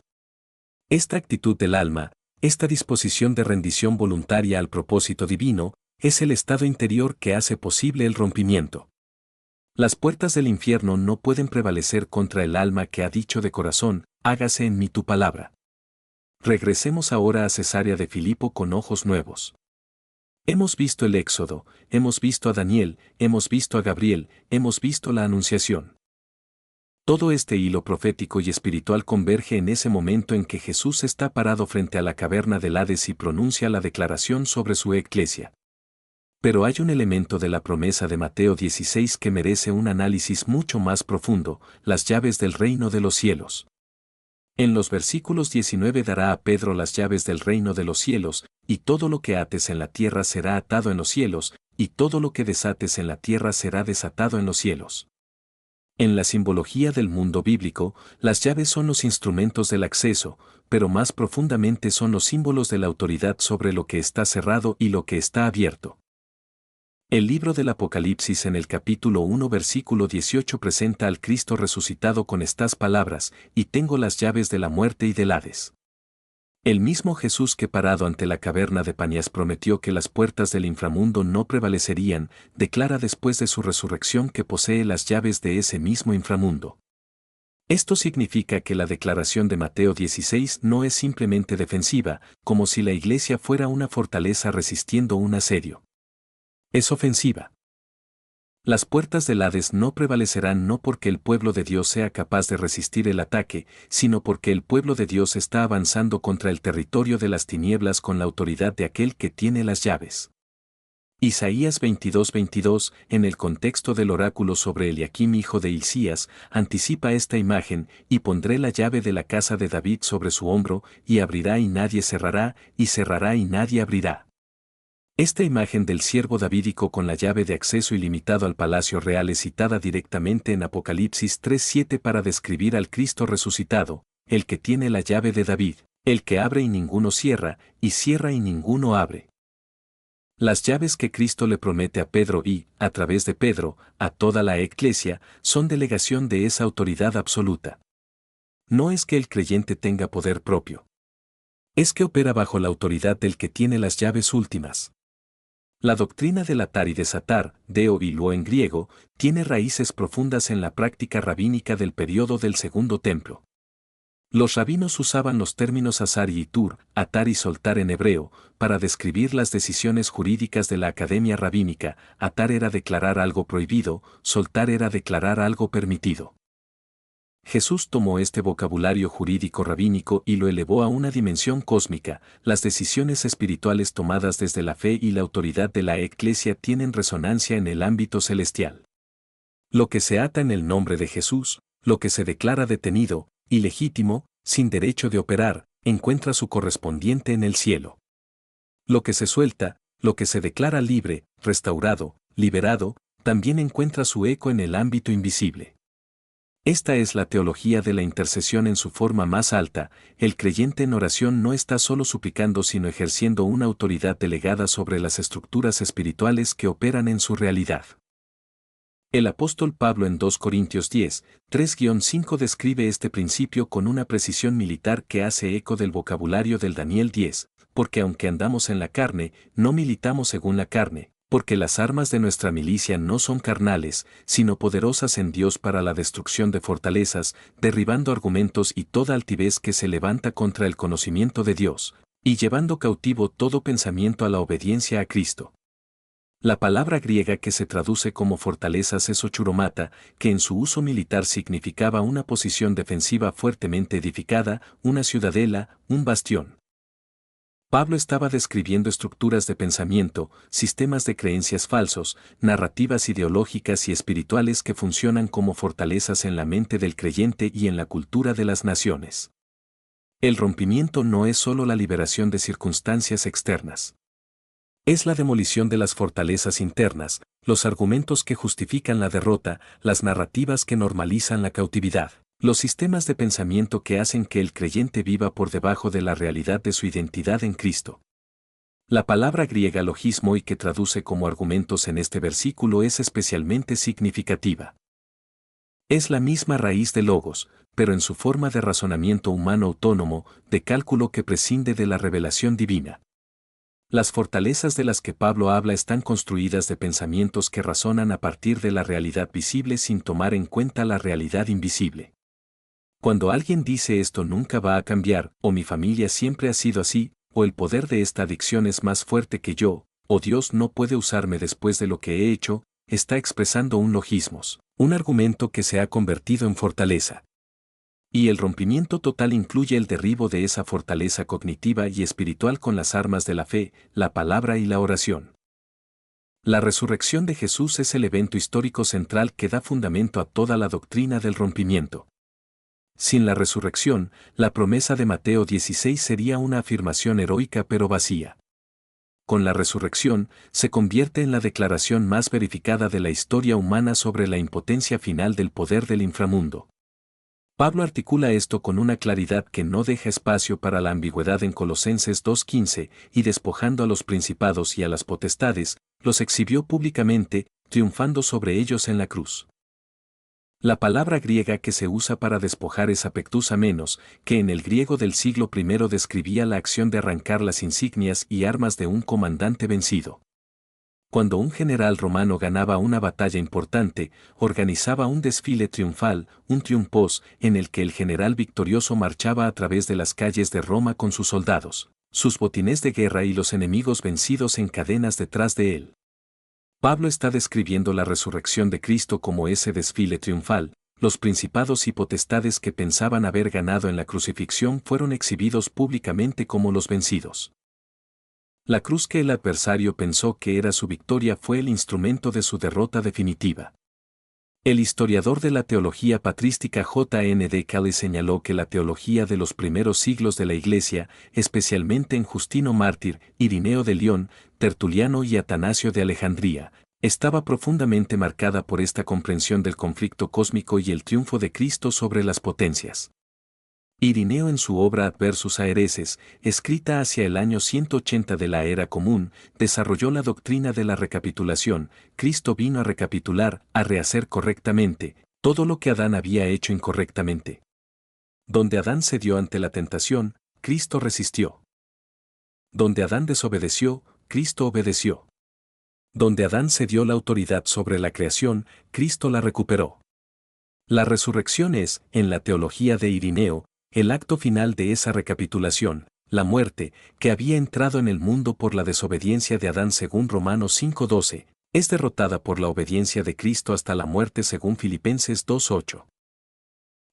S1: Esta actitud del alma, esta disposición de rendición voluntaria al propósito divino, es el estado interior que hace posible el rompimiento. Las puertas del infierno no pueden prevalecer contra el alma que ha dicho de corazón: hágase en mí tu palabra. Regresemos ahora a Cesarea de Filipo con ojos nuevos. Hemos visto el Éxodo, hemos visto a Daniel, hemos visto a Gabriel, hemos visto la Anunciación. Todo este hilo profético y espiritual converge en ese momento en que Jesús está parado frente a la caverna del Hades y pronuncia la declaración sobre su eclesia. Pero hay un elemento de la promesa de Mateo 16 que merece un análisis mucho más profundo: las llaves del reino de los cielos. En los versículos 19 dará a Pedro las llaves del reino de los cielos, y todo lo que ates en la tierra será atado en los cielos, y todo lo que desates en la tierra será desatado en los cielos. En la simbología del mundo bíblico, las llaves son los instrumentos del acceso, pero más profundamente son los símbolos de la autoridad sobre lo que está cerrado y lo que está abierto. El libro del Apocalipsis en el capítulo 1 versículo 18 presenta al Cristo resucitado con estas palabras, y tengo las llaves de la muerte y del Hades. El mismo Jesús que parado ante la caverna de Panías prometió que las puertas del inframundo no prevalecerían, declara después de su resurrección que posee las llaves de ese mismo inframundo. Esto significa que la declaración de Mateo 16 no es simplemente defensiva, como si la iglesia fuera una fortaleza resistiendo un asedio. Es ofensiva. Las puertas del Hades no prevalecerán no porque el pueblo de Dios sea capaz de resistir el ataque, sino porque el pueblo de Dios está avanzando contra el territorio de las tinieblas con la autoridad de aquel que tiene las llaves. Isaías 22:22, en el contexto del oráculo sobre Eliaquim hijo de Hilcías, anticipa esta imagen, y pondré la llave de la casa de David sobre su hombro, y abrirá y nadie cerrará, y cerrará y nadie abrirá. Esta imagen del siervo davídico con la llave de acceso ilimitado al palacio real es citada directamente en Apocalipsis 3:7 para describir al Cristo resucitado, el que tiene la llave de David, el que abre y ninguno cierra, y cierra y ninguno abre. Las llaves que Cristo le promete a Pedro y, a través de Pedro, a toda la Iglesia, son delegación de esa autoridad absoluta. No es que el creyente tenga poder propio. Es que opera bajo la autoridad del que tiene las llaves últimas. La doctrina del atar y desatar, deo y luo en griego, tiene raíces profundas en la práctica rabínica del período del Segundo Templo. Los rabinos usaban los términos asar y itur, atar y soltar en hebreo, para describir las decisiones jurídicas de la academia rabínica. Atar era declarar algo prohibido, soltar era declarar algo permitido. Jesús tomó este vocabulario jurídico rabínico y lo elevó a una dimensión cósmica. Las decisiones espirituales tomadas desde la fe y la autoridad de la Iglesia tienen resonancia en el ámbito celestial. Lo que se ata en el nombre de Jesús, lo que se declara detenido, ilegítimo, sin derecho de operar, encuentra su correspondiente en el cielo. Lo que se suelta, lo que se declara libre, restaurado, liberado, también encuentra su eco en el ámbito invisible. Esta es la teología de la intercesión en su forma más alta. El creyente en oración no está solo suplicando sino ejerciendo una autoridad delegada sobre las estructuras espirituales que operan en su realidad. El apóstol Pablo en 2 Corintios 10, 3-5 describe este principio con una precisión militar que hace eco del vocabulario del Daniel 10, porque aunque andamos en la carne, no militamos según la carne, porque las armas de nuestra milicia no son carnales, sino poderosas en Dios para la destrucción de fortalezas, derribando argumentos y toda altivez que se levanta contra el conocimiento de Dios, y llevando cautivo todo pensamiento a la obediencia a Cristo. La palabra griega que se traduce como fortalezas es ochuromata, que en su uso militar significaba una posición defensiva fuertemente edificada, una ciudadela, un bastión. Pablo estaba describiendo estructuras de pensamiento, sistemas de creencias falsos, narrativas ideológicas y espirituales que funcionan como fortalezas en la mente del creyente y en la cultura de las naciones. El rompimiento no es solo la liberación de circunstancias externas. Es la demolición de las fortalezas internas, los argumentos que justifican la derrota, las narrativas que normalizan la cautividad. Los sistemas de pensamiento que hacen que el creyente viva por debajo de la realidad de su identidad en Cristo. La palabra griega logismoi que traduce como argumentos en este versículo es especialmente significativa. Es la misma raíz de logos, pero en su forma de razonamiento humano autónomo, de cálculo que prescinde de la revelación divina. Las fortalezas de las que Pablo habla están construidas de pensamientos que razonan a partir de la realidad visible sin tomar en cuenta la realidad invisible. Cuando alguien dice esto nunca va a cambiar, o mi familia siempre ha sido así, o el poder de esta adicción es más fuerte que yo, o Dios no puede usarme después de lo que he hecho, está expresando un logismos, un argumento que se ha convertido en fortaleza. Y el rompimiento total incluye el derribo de esa fortaleza cognitiva y espiritual con las armas de la fe, la palabra y la oración. La resurrección de Jesús es el evento histórico central que da fundamento a toda la doctrina del rompimiento. Sin la resurrección, la promesa de Mateo 16 sería una afirmación heroica pero vacía. con la resurrección, se convierte en la declaración más verificada de la historia humana sobre la impotencia final del poder del inframundo. Pablo articula esto con una claridad que no deja espacio para la ambigüedad en Colosenses 2:15, y despojando a los principados y a las potestades, los exhibió públicamente, triunfando sobre ellos en la cruz. La palabra griega que se usa para despojar es apektusamenos, que en el griego del siglo I describía la acción de arrancar las insignias y armas de un comandante vencido. Cuando un general romano ganaba una batalla importante, organizaba un desfile triunfal, un triumpos, en el que el general victorioso marchaba a través de las calles de Roma con sus soldados, sus botines de guerra y los enemigos vencidos en cadenas detrás de él. Pablo está describiendo la resurrección de Cristo como ese desfile triunfal. Los principados y potestades que pensaban haber ganado en la crucifixión fueron exhibidos públicamente como los vencidos. La cruz que el adversario pensó que era su victoria fue el instrumento de su derrota definitiva. El historiador de la teología patrística J. N. D. Kelly señaló que la teología de los primeros siglos de la Iglesia, especialmente en Justino Mártir, Irineo de León, Tertuliano y Atanasio de Alejandría, estaba profundamente marcada por esta comprensión del conflicto cósmico y el triunfo de Cristo sobre las potencias. Irineo en su obra Adversus Aereses, escrita hacia el año 180 de la era común, desarrolló la doctrina de la recapitulación. Cristo vino a recapitular, a rehacer correctamente, todo lo que Adán había hecho incorrectamente. Donde Adán cedió ante la tentación, Cristo resistió. Donde Adán desobedeció, Cristo obedeció. Donde Adán cedió la autoridad sobre la creación, Cristo la recuperó. La resurrección es, en la teología de Irineo, el acto final de esa recapitulación. La muerte, que había entrado en el mundo por la desobediencia de Adán según Romanos 5:12, es derrotada por la obediencia de Cristo hasta la muerte según Filipenses 2:8.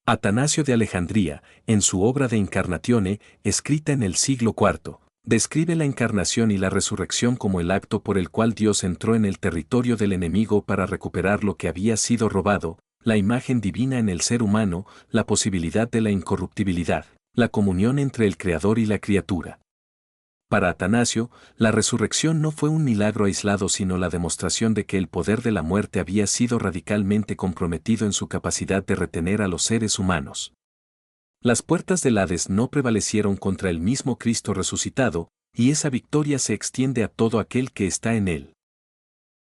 S1: Atanasio de Alejandría, en su obra de Incarnatione, escrita en el siglo IV, describe la encarnación y la resurrección como el acto por el cual Dios entró en el territorio del enemigo para recuperar lo que había sido robado, la imagen divina en el ser humano, la posibilidad de la incorruptibilidad, la comunión entre el Creador y la criatura. Para Atanasio, la resurrección no fue un milagro aislado sino la demostración de que el poder de la muerte había sido radicalmente comprometido en su capacidad de retener a los seres humanos. Las puertas del Hades no prevalecieron contra el mismo Cristo resucitado, y esa victoria se extiende a todo aquel que está en él.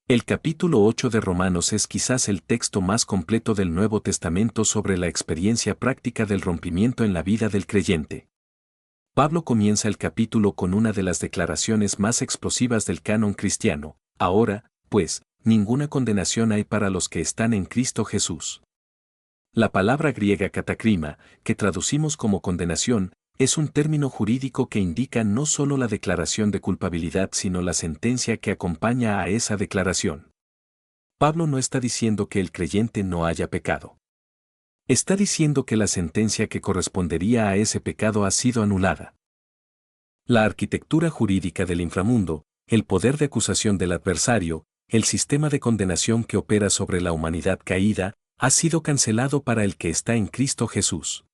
S1: El capítulo 8 de Romanos es quizás el texto más completo del Nuevo Testamento sobre la experiencia práctica del rompimiento en la vida del creyente. Pablo comienza el capítulo con una de las declaraciones más explosivas del canon cristiano: ahora, pues, ninguna condenación hay para los que están en Cristo Jesús. La palabra griega katakrima, que traducimos como condenación, es un término jurídico que indica no solo la declaración de culpabilidad sino la sentencia que acompaña a esa declaración. Pablo no está diciendo que el creyente no haya pecado. Está diciendo que la sentencia que correspondería a ese pecado ha sido anulada. La arquitectura jurídica del inframundo, el poder de acusación del adversario, el sistema de condenación que opera sobre la humanidad caída, ha sido cancelado para el que está en Cristo Jesús.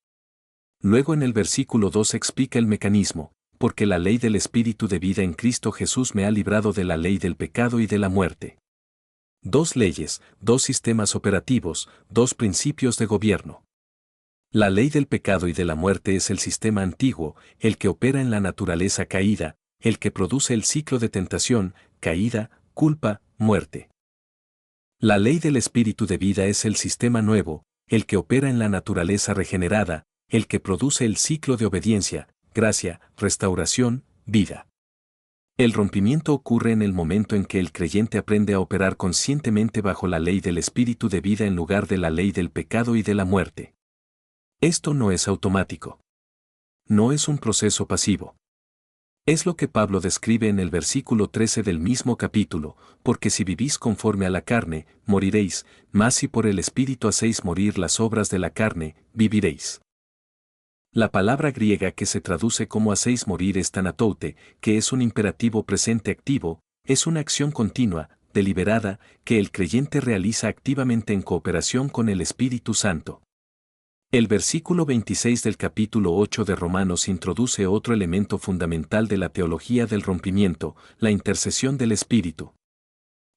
S1: Luego en el versículo 2 explica el mecanismo: porque la ley del Espíritu de vida en Cristo Jesús me ha librado de la ley del pecado y de la muerte. Dos leyes, dos sistemas operativos, dos principios de gobierno. La ley del pecado y de la muerte es el sistema antiguo, el que opera en la naturaleza caída, el que produce el ciclo de tentación, caída, culpa, muerte. La ley del Espíritu de vida es el sistema nuevo, el que opera en la naturaleza regenerada, el que produce el ciclo de obediencia, gracia, restauración, vida. El rompimiento ocurre en el momento en que el creyente aprende a operar conscientemente bajo la ley del Espíritu de vida en lugar de la ley del pecado y de la muerte. Esto no es automático. No es un proceso pasivo. Es lo que Pablo describe en el versículo 13 del mismo capítulo: porque si vivís conforme a la carne, moriréis, mas si por el Espíritu hacéis morir las obras de la carne, viviréis. La palabra griega que se traduce como hacéis morir es tanatoute, que es un imperativo presente activo, es una acción continua, deliberada, que el creyente realiza activamente en cooperación con el Espíritu Santo. El versículo 26 del capítulo 8 de Romanos introduce otro elemento fundamental de la teología del rompimiento, la intercesión del Espíritu.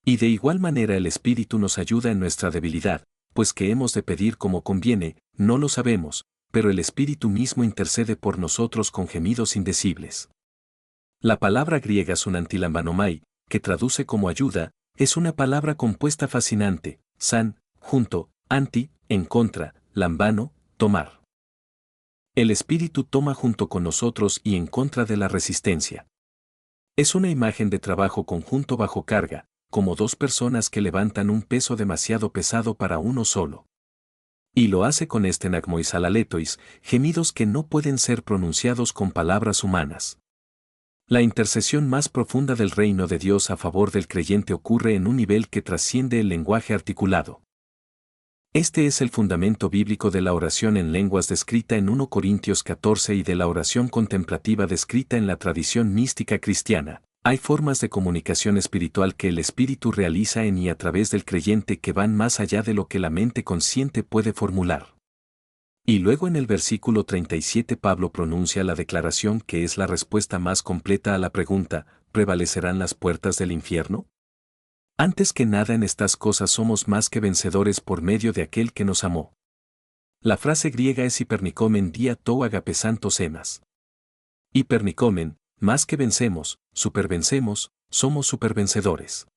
S1: Y de igual manera el Espíritu nos ayuda en nuestra debilidad, pues que hemos de pedir como conviene, no lo sabemos, pero el Espíritu mismo intercede por nosotros con gemidos indecibles. La palabra griega sunantilambanomai, que traduce como ayuda, es una palabra compuesta fascinante, san, junto, anti, en contra, lambano, tomar. El Espíritu toma junto con nosotros y en contra de la resistencia. Es una imagen de trabajo conjunto bajo carga, como dos personas que levantan un peso demasiado pesado para uno solo. Y lo hace con este nagmoisalaletois, gemidos que no pueden ser pronunciados con palabras humanas. La intercesión más profunda del reino de Dios a favor del creyente ocurre en un nivel que trasciende el lenguaje articulado. Este es el fundamento bíblico de la oración en lenguas descrita en 1 Corintios 14 y de la oración contemplativa descrita en la tradición mística cristiana. Hay formas de comunicación espiritual que el Espíritu realiza en y a través del creyente que van más allá de lo que la mente consciente puede formular. Y luego en el versículo 37 Pablo pronuncia la declaración que es la respuesta más completa a la pregunta, ¿prevalecerán las puertas del infierno? Antes que nada en estas cosas somos más que vencedores por medio de aquel que nos amó. La frase griega es hipernicomen dia tou agapesantos emas. Hipernicomen, más que vencemos, supervencemos, somos supervencedores.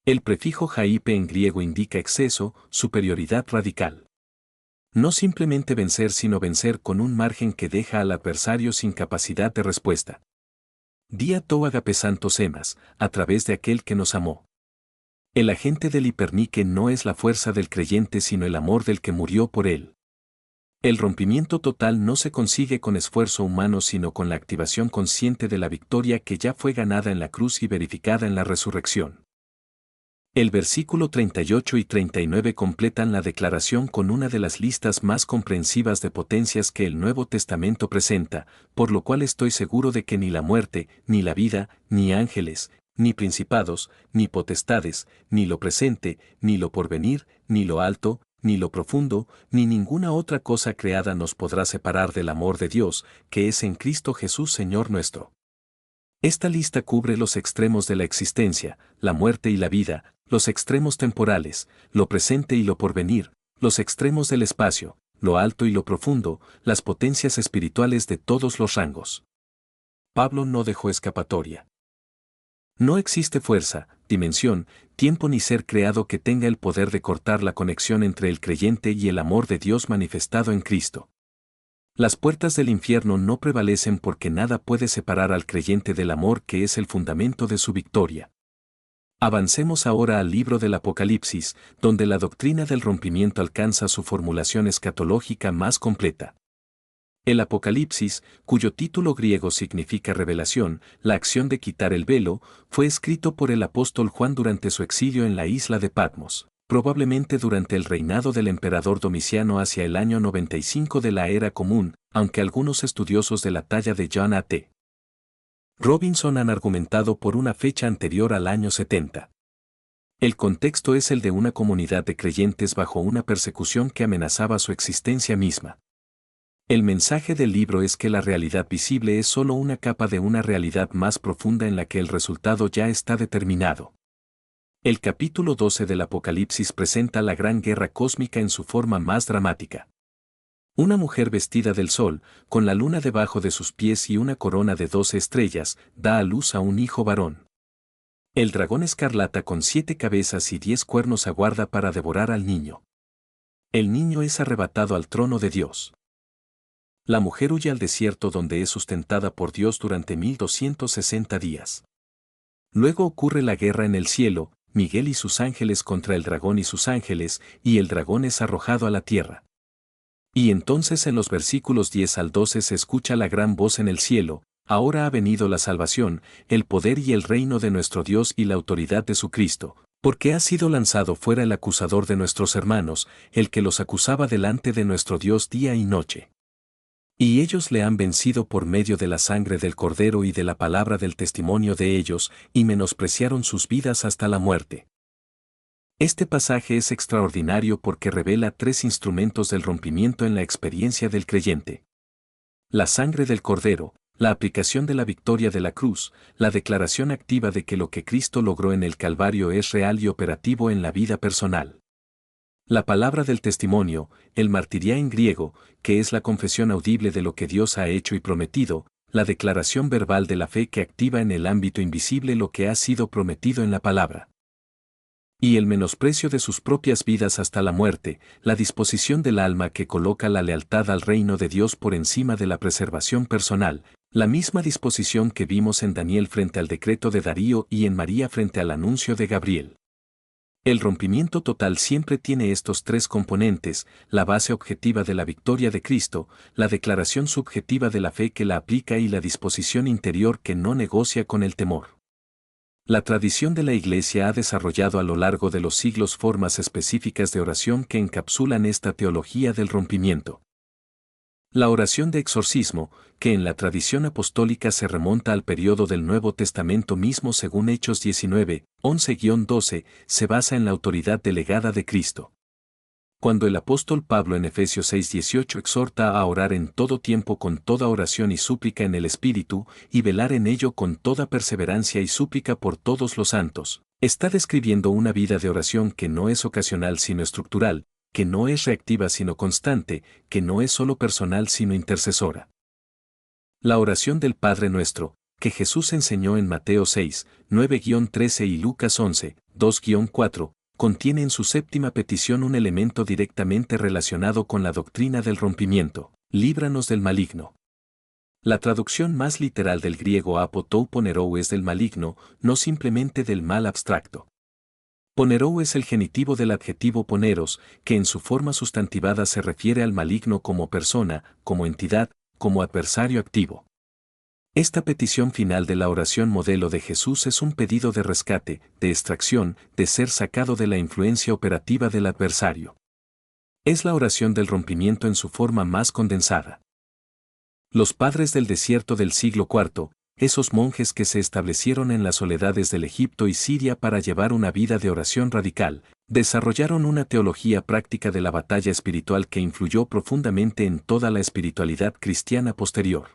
S1: El prefijo jaipe en griego indica exceso, superioridad radical. No simplemente vencer sino vencer con un margen que deja al adversario sin capacidad de respuesta. Dia tou agapesantos emas, a través de aquel que nos amó. El agente del hipernique no es la fuerza del creyente sino el amor del que murió por él. El rompimiento total no se consigue con esfuerzo humano sino con la activación consciente de la victoria que ya fue ganada en la cruz y verificada en la resurrección. El versículo 38 y 39 completan la declaración con una de las listas más comprensivas de potencias que el Nuevo Testamento presenta, por lo cual estoy seguro de que ni la muerte, ni la vida, ni ángeles, ni principados, ni potestades, ni lo presente, ni lo porvenir, ni lo alto, ni lo profundo, ni ninguna otra cosa creada nos podrá separar del amor de Dios, que es en Cristo Jesús Señor nuestro. Esta lista cubre los extremos de la existencia, la muerte y la vida, los extremos temporales, lo presente y lo porvenir, los extremos del espacio, lo alto y lo profundo, las potencias espirituales de todos los rangos. Pablo no dejó escapatoria. No existe fuerza, dimensión, tiempo ni ser creado que tenga el poder de cortar la conexión entre el creyente y el amor de Dios manifestado en Cristo. Las puertas del infierno no prevalecen porque nada puede separar al creyente del amor que es el fundamento de su victoria. Avancemos ahora al libro del Apocalipsis, donde la doctrina del rompimiento alcanza su formulación escatológica más completa. El Apocalipsis, cuyo título griego significa revelación, la acción de quitar el velo, fue escrito por el apóstol Juan durante su exilio en la isla de Patmos, probablemente durante el reinado del emperador Domiciano hacia el año 95 de la era común, aunque algunos estudiosos de la talla de John A.T. Robinson han argumentado por una fecha anterior al año 70. El contexto es el de una comunidad de creyentes bajo una persecución que amenazaba su existencia misma. El mensaje del libro es que la realidad visible es solo una capa de una realidad más profunda en la que el resultado ya está determinado. El capítulo 12 del Apocalipsis presenta la gran guerra cósmica en su forma más dramática. Una mujer vestida del sol, con la luna debajo de sus pies y una corona de 12 estrellas, da a luz a un hijo varón. El dragón escarlata con 7 cabezas y 10 cuernos aguarda para devorar al niño. El niño es arrebatado al trono de Dios. La mujer huye al desierto donde es sustentada por Dios durante 1260 días. Luego ocurre la guerra en el cielo, Miguel y sus ángeles contra el dragón y sus ángeles, y el dragón es arrojado a la tierra. Y entonces en los versículos 10 al 12 se escucha la gran voz en el cielo, ahora ha venido la salvación, el poder y el reino de nuestro Dios y la autoridad de su Cristo, porque ha sido lanzado fuera el acusador de nuestros hermanos, el que los acusaba delante de nuestro Dios día y noche. Y ellos le han vencido por medio de la sangre del Cordero y de la palabra del testimonio de ellos, y menospreciaron sus vidas hasta la muerte. Este pasaje es extraordinario porque revela tres instrumentos del rompimiento en la experiencia del creyente: la sangre del Cordero, la aplicación de la victoria de la cruz, la declaración activa de que lo que Cristo logró en el Calvario es real y operativo en la vida personal. La palabra del testimonio, el martiria en griego, que es la confesión audible de lo que Dios ha hecho y prometido, la declaración verbal de la fe que activa en el ámbito invisible lo que ha sido prometido en la palabra. Y el menosprecio de sus propias vidas hasta la muerte, la disposición del alma que coloca la lealtad al reino de Dios por encima de la preservación personal, la misma disposición que vimos en Daniel frente al decreto de Darío y en María frente al anuncio de Gabriel. El rompimiento total siempre tiene estos tres componentes: la base objetiva de la victoria de Cristo, la declaración subjetiva de la fe que la aplica y la disposición interior que no negocia con el temor. La tradición de la Iglesia ha desarrollado a lo largo de los siglos formas específicas de oración que encapsulan esta teología del rompimiento. La oración de exorcismo, que en la tradición apostólica se remonta al periodo del Nuevo Testamento mismo según Hechos 19, 11-12, se basa en la autoridad delegada de Cristo. Cuando el apóstol Pablo en Efesios 6:18 exhorta a orar en todo tiempo con toda oración y súplica en el Espíritu, y velar en ello con toda perseverancia y súplica por todos los santos, está describiendo una vida de oración que no es ocasional sino estructural, que no es reactiva sino constante, que no es solo personal sino intercesora. La oración del Padre Nuestro, que Jesús enseñó en Mateo 6, 9-13 y Lucas 11, 2-4, contiene en su séptima petición un elemento directamente relacionado con la doctrina del rompimiento: líbranos del maligno. La traducción más literal del griego apotou ponerou es del maligno, no simplemente del mal abstracto. Ponerou es el genitivo del adjetivo poneros, que en su forma sustantivada se refiere al maligno como persona, como entidad, como adversario activo. Esta petición final de la oración modelo de Jesús es un pedido de rescate, de extracción, de ser sacado de la influencia operativa del adversario. Es la oración del rompimiento en su forma más condensada. Los padres del desierto del siglo IV, esos monjes que se establecieron en las soledades del Egipto y Siria para llevar una vida de oración radical, desarrollaron una teología práctica de la batalla espiritual que influyó profundamente en toda la espiritualidad cristiana posterior.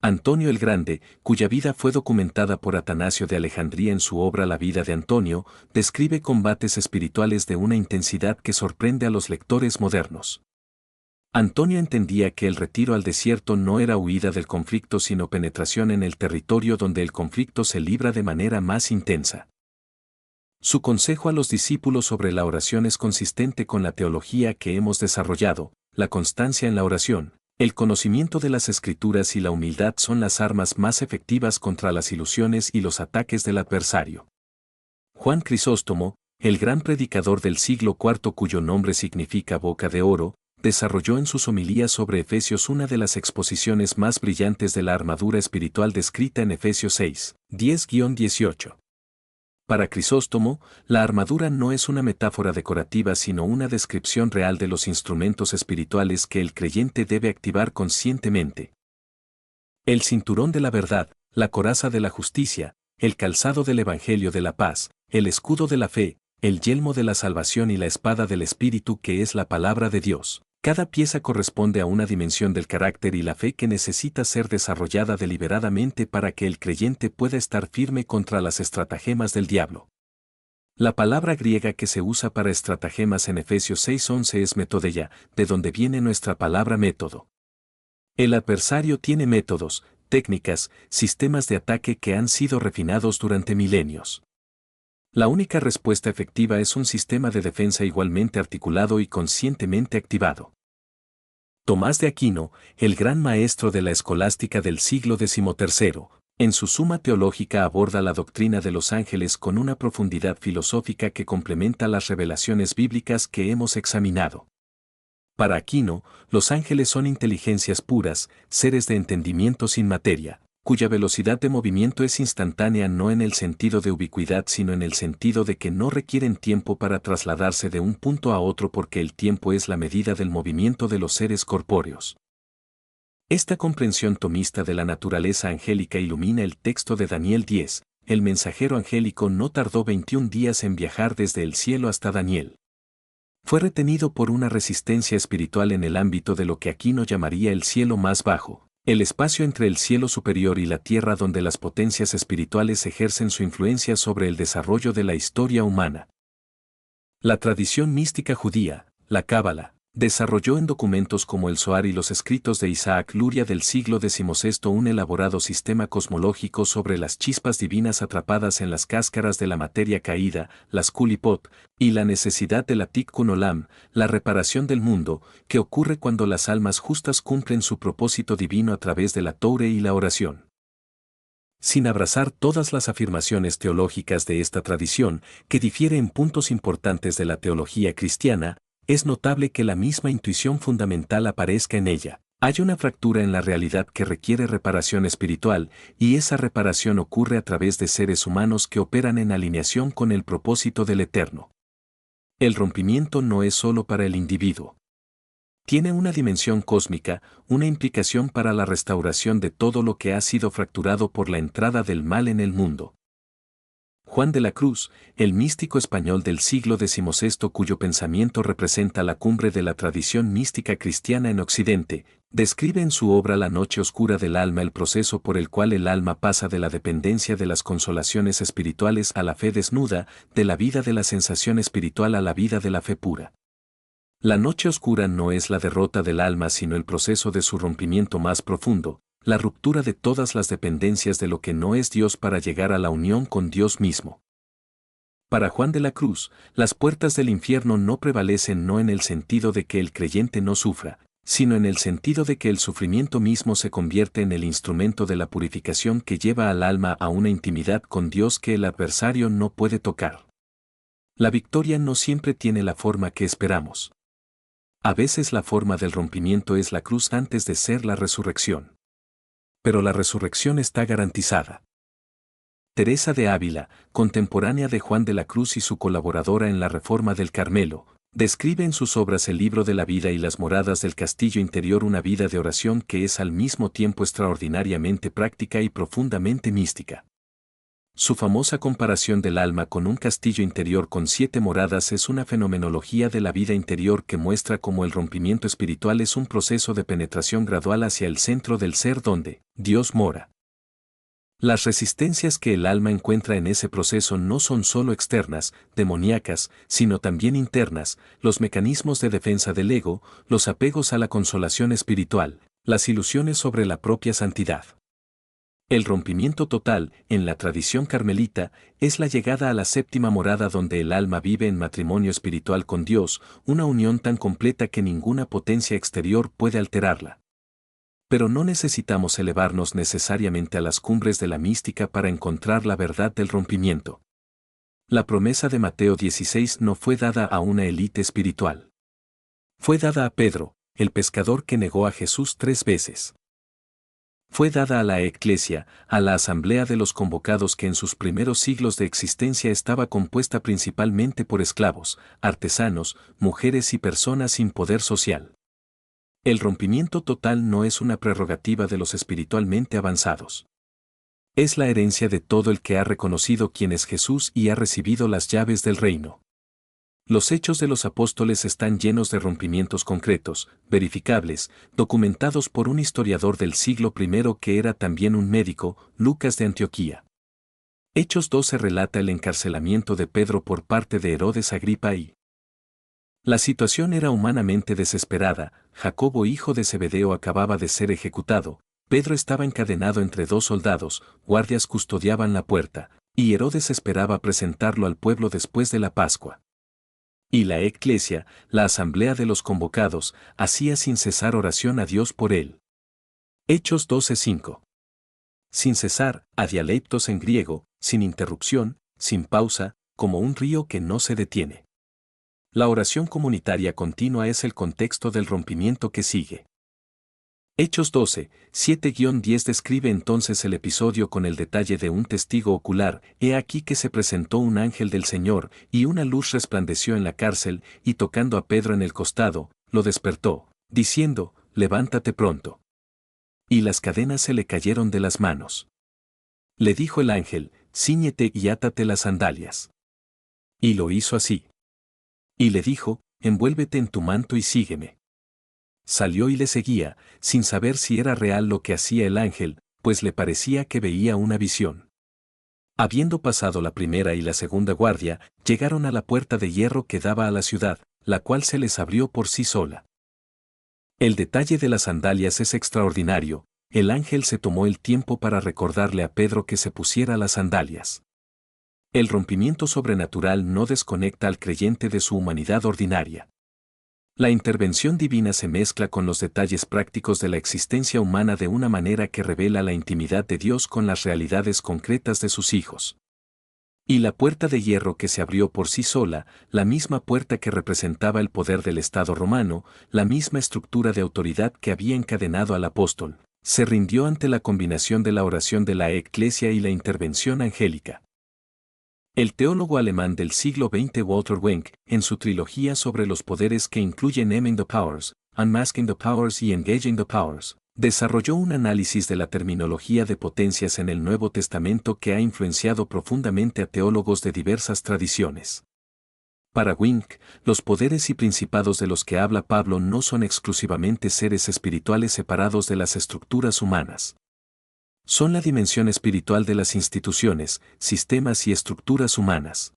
S1: Antonio el Grande, cuya vida fue documentada por Atanasio de Alejandría en su obra La vida de Antonio, describe combates espirituales de una intensidad que sorprende a los lectores modernos. Antonio entendía que el retiro al desierto no era huida del conflicto sino penetración en el territorio donde el conflicto se libra de manera más intensa. Su consejo a los discípulos sobre la oración es consistente con la teología que hemos desarrollado: la constancia en la oración, el conocimiento de las Escrituras y la humildad son las armas más efectivas contra las ilusiones y los ataques del adversario. Juan Crisóstomo, el gran predicador del siglo IV cuyo nombre significa boca de oro, desarrolló en sus homilías sobre Efesios una de las exposiciones más brillantes de la armadura espiritual descrita en Efesios 6, 10-18. Para Crisóstomo, la armadura no es una metáfora decorativa sino una descripción real de los instrumentos espirituales que el creyente debe activar conscientemente. El cinturón de la verdad, la coraza de la justicia, el calzado del Evangelio de la paz, el escudo de la fe, el yelmo de la salvación y la espada del Espíritu que es la palabra de Dios. Cada pieza corresponde a una dimensión del carácter y la fe que necesita ser desarrollada deliberadamente para que el creyente pueda estar firme contra las estratagemas del diablo. La palabra griega que se usa para estratagemas en Efesios 6:11 es metodeia, de donde viene nuestra palabra método. El adversario tiene métodos, técnicas, sistemas de ataque que han sido refinados durante milenios. La única respuesta efectiva es un sistema de defensa igualmente articulado y conscientemente activado. Tomás de Aquino, el gran maestro de la escolástica del siglo XIII, en su Suma Teológica aborda la doctrina de los ángeles con una profundidad filosófica que complementa las revelaciones bíblicas que hemos examinado. Para Aquino, los ángeles son inteligencias puras, seres de entendimiento sin materia, cuya velocidad de movimiento es instantánea no en el sentido de ubicuidad sino en el sentido de que no requieren tiempo para trasladarse de un punto a otro porque el tiempo es la medida del movimiento de los seres corpóreos. Esta comprensión tomista de la naturaleza angélica ilumina el texto de Daniel 10, el mensajero angélico no tardó 21 días en viajar desde el cielo hasta Daniel. Fue retenido por una resistencia espiritual en el ámbito de lo que Aquino llamaría el cielo más bajo, el espacio entre el cielo superior y la tierra donde las potencias espirituales ejercen su influencia sobre el desarrollo de la historia humana. La tradición mística judía, la Cábala, desarrolló en documentos como el Zohar y los escritos de Isaac Luria del siglo XVI un elaborado sistema cosmológico sobre las chispas divinas atrapadas en las cáscaras de la materia caída, las Kulipot, y la necesidad de la Tikkun Olam, la reparación del mundo, que ocurre cuando las almas justas cumplen su propósito divino a través de la Toure y la oración. Sin abrazar todas las afirmaciones teológicas de esta tradición, que difiere en puntos importantes de la teología cristiana, es notable que la misma intuición fundamental aparezca en ella. Hay una fractura en la realidad que requiere reparación espiritual, y esa reparación ocurre a través de seres humanos que operan en alineación con el propósito del Eterno. El rompimiento no es solo para el individuo. Tiene una dimensión cósmica, una implicación para la restauración de todo lo que ha sido fracturado por la entrada del mal en el mundo. Juan de la Cruz, el místico español del siglo XVI cuyo pensamiento representa la cumbre de la tradición mística cristiana en Occidente, describe en su obra La noche oscura del alma el proceso por el cual el alma pasa de la dependencia de las consolaciones espirituales a la fe desnuda, de la vida de la sensación espiritual a la vida de la fe pura. La noche oscura no es la derrota del alma sino el proceso de su rompimiento más profundo, la ruptura de todas las dependencias de lo que no es Dios para llegar a la unión con Dios mismo. Para Juan de la Cruz, las puertas del infierno no prevalecen no en el sentido de que el creyente no sufra, sino en el sentido de que el sufrimiento mismo se convierte en el instrumento de la purificación que lleva al alma a una intimidad con Dios que el adversario no puede tocar. La victoria no siempre tiene la forma que esperamos. A veces la forma del rompimiento es la cruz antes de ser la resurrección. Pero la resurrección está garantizada. Teresa de Ávila, contemporánea de Juan de la Cruz y su colaboradora en la Reforma del Carmelo, describe en sus obras El libro de la vida y las moradas del castillo interior una vida de oración que es al mismo tiempo extraordinariamente práctica y profundamente mística. Su famosa comparación del alma con un castillo interior con 7 moradas es una fenomenología de la vida interior que muestra cómo el rompimiento espiritual es un proceso de penetración gradual hacia el centro del ser donde Dios mora. Las resistencias que el alma encuentra en ese proceso no son solo externas, demoníacas, sino también internas, los mecanismos de defensa del ego, los apegos a la consolación espiritual, las ilusiones sobre la propia santidad. El rompimiento total, en la tradición carmelita, es la llegada a la 7ª morada donde el alma vive en matrimonio espiritual con Dios, una unión tan completa que ninguna potencia exterior puede alterarla. Pero no necesitamos elevarnos necesariamente a las cumbres de la mística para encontrar la verdad del rompimiento. La promesa de Mateo 16 no fue dada a una élite espiritual. Fue dada a Pedro, el pescador que negó a Jesús 3 veces. Fue dada a la Eclesia, a la asamblea de los convocados que en sus primeros siglos de existencia estaba compuesta principalmente por esclavos, artesanos, mujeres y personas sin poder social. El rompimiento total no es una prerrogativa de los espiritualmente avanzados. Es la herencia de todo el que ha reconocido quién es Jesús y ha recibido las llaves del reino. Los hechos de los apóstoles están llenos de rompimientos concretos, verificables, documentados por un historiador del siglo I que era también un médico, Lucas de Antioquía. Hechos 12 relata el encarcelamiento de Pedro por parte de Herodes Agripa I. La situación era humanamente desesperada, Jacobo hijo de Zebedeo acababa de ser ejecutado, Pedro estaba encadenado entre 2 soldados, guardias custodiaban la puerta, y Herodes esperaba presentarlo al pueblo después de la Pascua. Y la Eclesia, la asamblea de los convocados, hacía sin cesar oración a Dios por él. Hechos 12:5. Sin cesar, a dialectos en griego, sin interrupción, sin pausa, como un río que no se detiene. La oración comunitaria continua es el contexto del rompimiento que sigue. Hechos 12, 7-10 describe entonces el episodio con el detalle de un testigo ocular, he aquí que se presentó un ángel del Señor, y una luz resplandeció en la cárcel, y tocando a Pedro en el costado, lo despertó, diciendo, levántate pronto. Y las cadenas se le cayeron de las manos. Le dijo el ángel, cíñete y átate las sandalias. Y lo hizo así. Y le dijo, envuélvete en tu manto y sígueme. Salió y le seguía, sin saber si era real lo que hacía el ángel, pues le parecía que veía una visión. Habiendo pasado la primera y la segunda guardia, llegaron a la puerta de hierro que daba a la ciudad, la cual se les abrió por sí sola. El detalle de las sandalias es extraordinario. El ángel se tomó el tiempo para recordarle a Pedro que se pusiera las sandalias. El rompimiento sobrenatural no desconecta al creyente de su humanidad ordinaria. La intervención divina se mezcla con los detalles prácticos de la existencia humana de una manera que revela la intimidad de Dios con las realidades concretas de sus hijos. Y la puerta de hierro que se abrió por sí sola, la misma puerta que representaba el poder del Estado romano, la misma estructura de autoridad que había encadenado al apóstol, se rindió ante la combinación de la oración de la Eclesia y la intervención angélica. El teólogo alemán del siglo XX Walter Wenck, en su trilogía sobre los poderes que incluye Naming the Powers, Unmasking the Powers y Engaging the Powers, desarrolló un análisis de la terminología de potencias en el Nuevo Testamento que ha influenciado profundamente a teólogos de diversas tradiciones. Para Wenck, los poderes y principados de los que habla Pablo no son exclusivamente seres espirituales separados de las estructuras humanas. Son la dimensión espiritual de las instituciones, sistemas y estructuras humanas.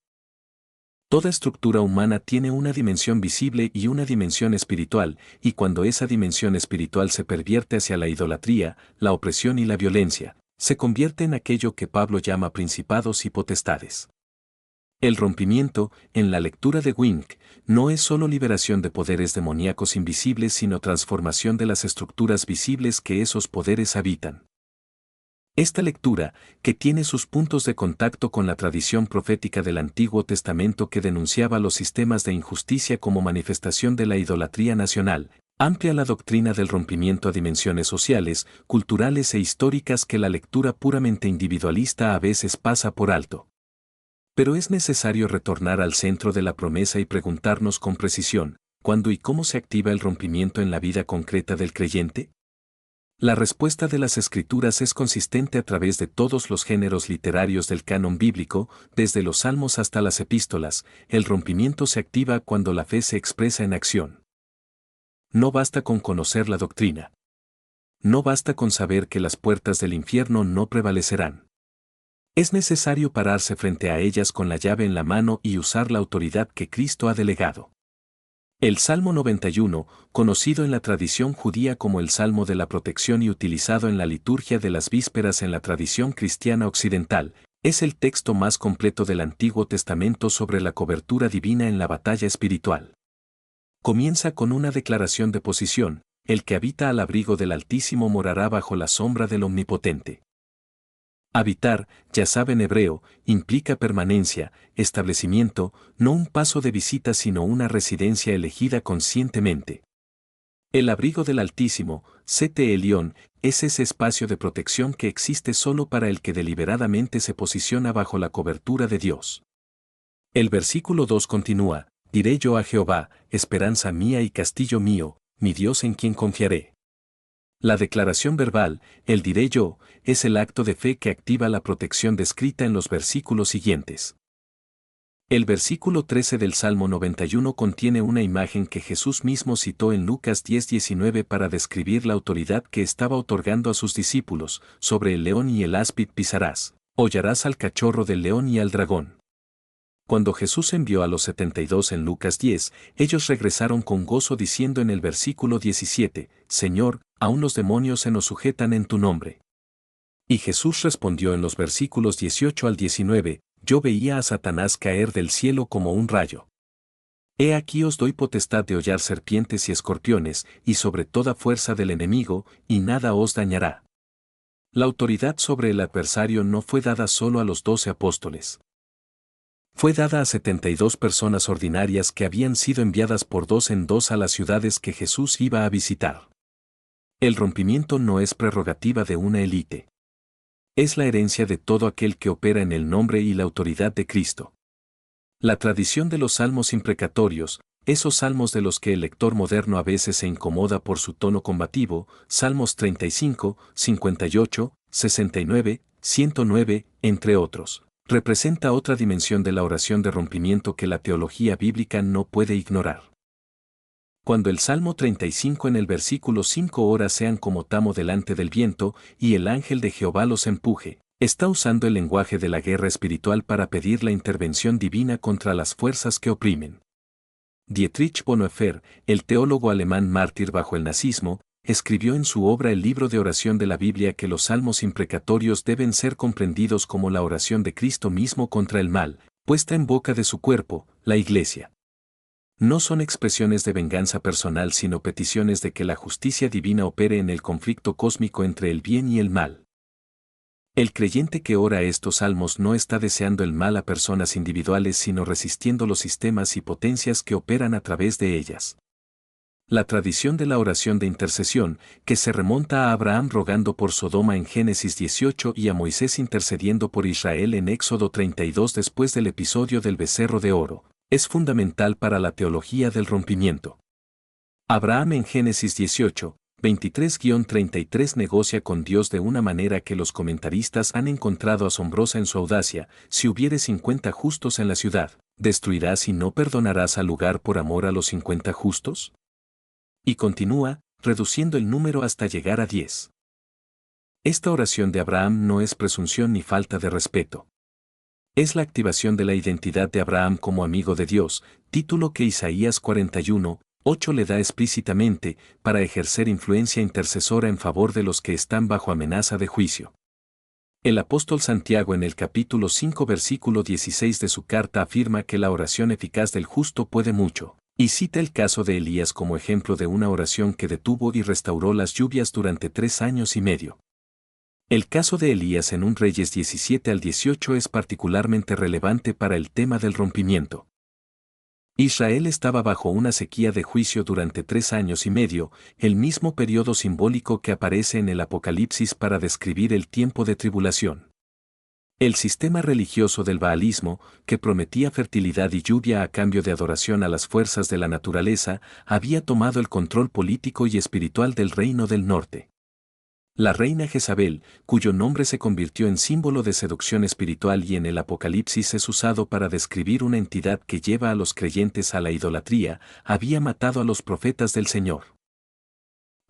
S1: Toda estructura humana tiene una dimensión visible y una dimensión espiritual, y cuando esa dimensión espiritual se pervierte hacia la idolatría, la opresión y la violencia, se convierte en aquello que Pablo llama principados y potestades. El rompimiento, en la lectura de Wenck, no es solo liberación de poderes demoníacos invisibles, sino transformación de las estructuras visibles que esos poderes habitan. Esta lectura, que tiene sus puntos de contacto con la tradición profética del Antiguo Testamento que denunciaba los sistemas de injusticia como manifestación de la idolatría nacional, amplia la doctrina del rompimiento a dimensiones sociales, culturales e históricas que la lectura puramente individualista a veces pasa por alto. Pero es necesario retornar al centro de la promesa y preguntarnos con precisión, ¿cuándo y cómo se activa el rompimiento en la vida concreta del creyente? La respuesta de las Escrituras es consistente a través de todos los géneros literarios del canon bíblico, desde los salmos hasta las epístolas. El rompimiento se activa cuando la fe se expresa en acción. No basta con conocer la doctrina. No basta con saber que las puertas del infierno no prevalecerán. Es necesario pararse frente a ellas con la llave en la mano y usar la autoridad que Cristo ha delegado. El Salmo 91, conocido en la tradición judía como el Salmo de la Protección y utilizado en la liturgia de las vísperas en la tradición cristiana occidental, es el texto más completo del Antiguo Testamento sobre la cobertura divina en la batalla espiritual. Comienza con una declaración de posición: el que habita al abrigo del Altísimo morará bajo la sombra del Omnipotente. Habitar, yashab en hebreo, implica permanencia, establecimiento, no un paso de visita sino una residencia elegida conscientemente. El abrigo del Altísimo, Sete Elión, es ese espacio de protección que existe solo para el que deliberadamente se posiciona bajo la cobertura de Dios. El versículo 2 continúa: diré yo a Jehová, esperanza mía y castillo mío, mi Dios en quien confiaré. La declaración verbal, el diré yo, es el acto de fe que activa la protección descrita en los versículos siguientes. El versículo 13 del Salmo 91 contiene una imagen que Jesús mismo citó en Lucas 10:19 para describir la autoridad que estaba otorgando a sus discípulos: sobre el león y el áspid pisarás, hollarás al cachorro del león y al dragón. Cuando Jesús envió a los 72 en Lucas 10, ellos regresaron con gozo diciendo en el versículo 17: Señor, aún los demonios se nos sujetan en tu nombre. Y Jesús respondió en los versículos 18 al 19: Yo veía a Satanás caer del cielo como un rayo. He aquí os doy potestad de hollar serpientes y escorpiones, y sobre toda fuerza del enemigo, y nada os dañará. La autoridad sobre el adversario no fue dada solo a los 12 apóstoles. Fue dada a 72 personas ordinarias que habían sido enviadas por dos en dos a las ciudades que Jesús iba a visitar. El rompimiento no es prerrogativa de una élite. Es la herencia de todo aquel que opera en el nombre y la autoridad de Cristo. La tradición de los salmos imprecatorios, esos salmos de los que el lector moderno a veces se incomoda por su tono combativo, Salmos 35, 58, 69, 109, entre otros, representa otra dimensión de la oración de rompimiento que la teología bíblica no puede ignorar. Cuando el Salmo 35 en el versículo 5 horas sean como tamo delante del viento, y el ángel de Jehová los empuje, está usando el lenguaje de la guerra espiritual para pedir la intervención divina contra las fuerzas que oprimen. Dietrich Bonhoeffer, el teólogo alemán mártir bajo el nazismo, escribió en su obra El libro de oración de la Biblia que los salmos imprecatorios deben ser comprendidos como la oración de Cristo mismo contra el mal, puesta en boca de su cuerpo, la Iglesia. No son expresiones de venganza personal sino peticiones de que la justicia divina opere en el conflicto cósmico entre el bien y el mal. El creyente que ora estos salmos no está deseando el mal a personas individuales sino resistiendo los sistemas y potencias que operan a través de ellas. La tradición de la oración de intercesión, que se remonta a Abraham rogando por Sodoma en Génesis 18 y a Moisés intercediendo por Israel en Éxodo 32 después del episodio del becerro de oro, es fundamental para la teología del rompimiento. Abraham en Génesis 18, 23-33 negocia con Dios de una manera que los comentaristas han encontrado asombrosa en su audacia: si hubiere 50 justos en la ciudad, ¿destruirás y no perdonarás al lugar por amor a los 50 justos? Y continúa, reduciendo el número hasta llegar a 10. Esta oración de Abraham no es presunción ni falta de respeto. Es la activación de la identidad de Abraham como amigo de Dios, título que Isaías 41, 8 le da explícitamente, para ejercer influencia intercesora en favor de los que están bajo amenaza de juicio. El apóstol Santiago en el capítulo 5 versículo 16 de su carta afirma que la oración eficaz del justo puede mucho, y cita el caso de Elías como ejemplo de una oración que detuvo y restauró las lluvias durante 3 años y medio. El caso de Elías en 1 Reyes 17 al 18 es particularmente relevante para el tema del rompimiento. Israel estaba bajo una sequía de juicio durante 3 años y medio, el mismo periodo simbólico que aparece en el Apocalipsis para describir el tiempo de tribulación. El sistema religioso del baalismo, que prometía fertilidad y lluvia a cambio de adoración a las fuerzas de la naturaleza, había tomado el control político y espiritual del reino del norte. La reina Jezabel, cuyo nombre se convirtió en símbolo de seducción espiritual y en el Apocalipsis es usado para describir una entidad que lleva a los creyentes a la idolatría, había matado a los profetas del Señor.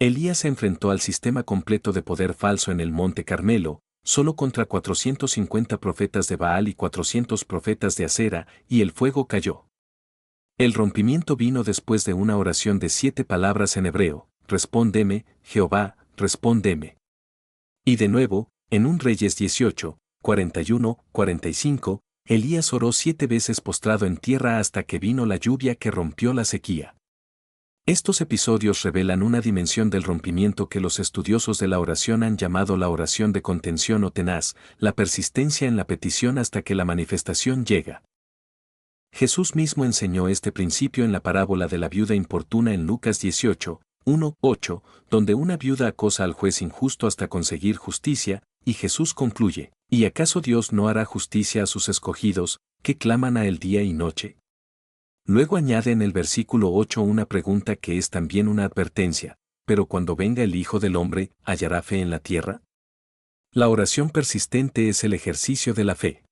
S1: Elías se enfrentó al sistema completo de poder falso en el Monte Carmelo, solo contra 450 profetas de Baal y 400 profetas de Acera, y el fuego cayó. El rompimiento vino después de una oración de 7 palabras en hebreo: respóndeme, Jehová, respóndeme. Y de nuevo, en 1 Reyes 18, 41, 45, Elías oró 7 veces postrado en tierra hasta que vino la lluvia que rompió la sequía. Estos episodios revelan una dimensión del rompimiento que los estudiosos de la oración han llamado la oración de contención o tenaz, la persistencia en la petición hasta que la manifestación llega. Jesús mismo enseñó este principio en la parábola de la viuda importuna en Lucas 18, 1, 8, donde una viuda acosa al juez injusto hasta conseguir justicia, y Jesús concluye: ¿y acaso Dios no hará justicia a sus escogidos, que claman a él día y noche? Luego añade en el versículo 8 una pregunta que es también una advertencia: ¿pero cuando venga el Hijo del Hombre, hallará fe en la tierra? La oración persistente es el ejercicio de la fe.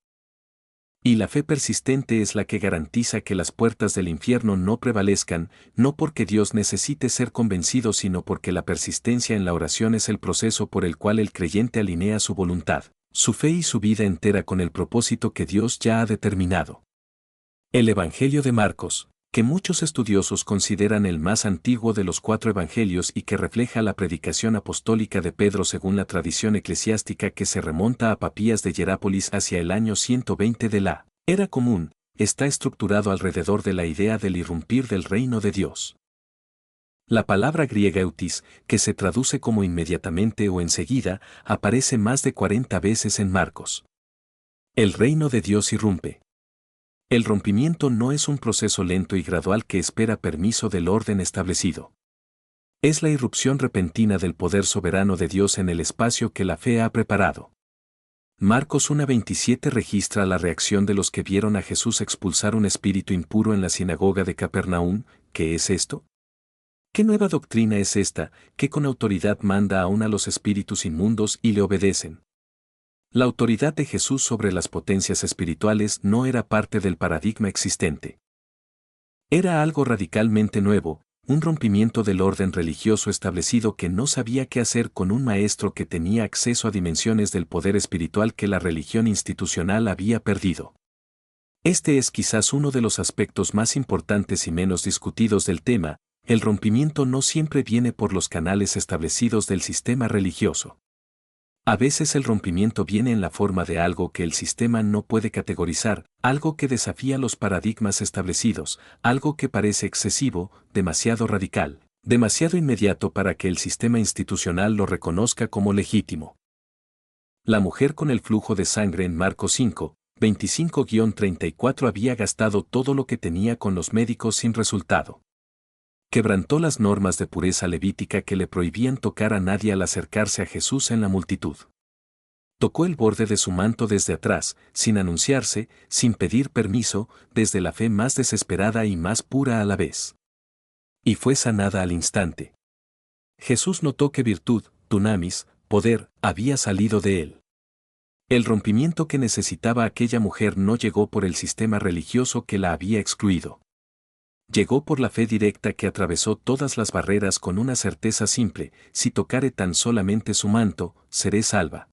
S1: Y la fe persistente es la que garantiza que las puertas del infierno no prevalezcan, no porque Dios necesite ser convencido sino porque la persistencia en la oración es el proceso por el cual el creyente alinea su voluntad, su fe y su vida entera con el propósito que Dios ya ha determinado. El Evangelio de Marcos, que muchos estudiosos consideran el más antiguo de los 4 evangelios y que refleja la predicación apostólica de Pedro según la tradición eclesiástica que se remonta a Papías de Hierápolis hacia el año 120 de la era común, está estructurado alrededor de la idea del irrumpir del reino de Dios. La palabra griega eutis, que se traduce como inmediatamente o enseguida, aparece más de 40 veces en Marcos. El reino de Dios irrumpe. El rompimiento no es un proceso lento y gradual que espera permiso del orden establecido. Es la irrupción repentina del poder soberano de Dios en el espacio que la fe ha preparado. Marcos 1:27 registra la reacción de los que vieron a Jesús expulsar un espíritu impuro en la sinagoga de Capernaum. ¿Qué es esto? ¿Qué nueva doctrina es esta, que con autoridad manda aún a los espíritus inmundos y le obedecen? La autoridad de Jesús sobre las potencias espirituales no era parte del paradigma existente. Era algo radicalmente nuevo, un rompimiento del orden religioso establecido que no sabía qué hacer con un maestro que tenía acceso a dimensiones del poder espiritual que la religión institucional había perdido. Este es quizás uno de los aspectos más importantes y menos discutidos del tema. El rompimiento no siempre viene por los canales establecidos del sistema religioso. A veces el rompimiento viene en la forma de algo que el sistema no puede categorizar, algo que desafía los paradigmas establecidos, algo que parece excesivo, demasiado radical, demasiado inmediato para que el sistema institucional lo reconozca como legítimo. La mujer con el flujo de sangre en Marcos 5, 25-34 había gastado todo lo que tenía con los médicos sin resultado. Quebrantó las normas de pureza levítica que le prohibían tocar a nadie al acercarse a Jesús en la multitud. Tocó el borde de su manto desde atrás, sin anunciarse, sin pedir permiso, desde la fe más desesperada y más pura a la vez. Y fue sanada al instante. Jesús notó que virtud, dunamis, poder, había salido de él. El rompimiento que necesitaba aquella mujer no llegó por el sistema religioso que la había excluido. Llegó por la fe directa que atravesó todas las barreras con una certeza simple: si tocare tan solamente su manto, seré salva.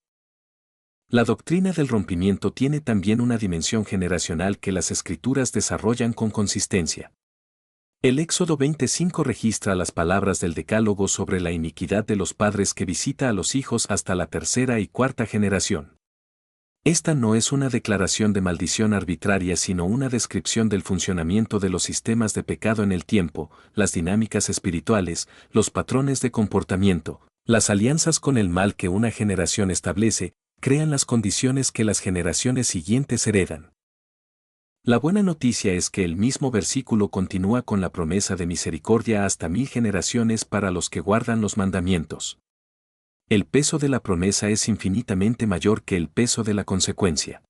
S1: La doctrina del rompimiento tiene también una dimensión generacional que las Escrituras desarrollan con consistencia. El Éxodo 25 registra las palabras del Decálogo sobre la iniquidad de los padres que visita a los hijos hasta la tercera y cuarta generación. Esta no es una declaración de maldición arbitraria, sino una descripción del funcionamiento de los sistemas de pecado en el tiempo, las dinámicas espirituales, los patrones de comportamiento, las alianzas con el mal que una generación establece, crean las condiciones que las generaciones siguientes heredan. La buena noticia es que el mismo versículo continúa con la promesa de misericordia hasta 1000 generaciones para los que guardan los mandamientos. El peso de la promesa es infinitamente mayor que el peso de la consecuencia.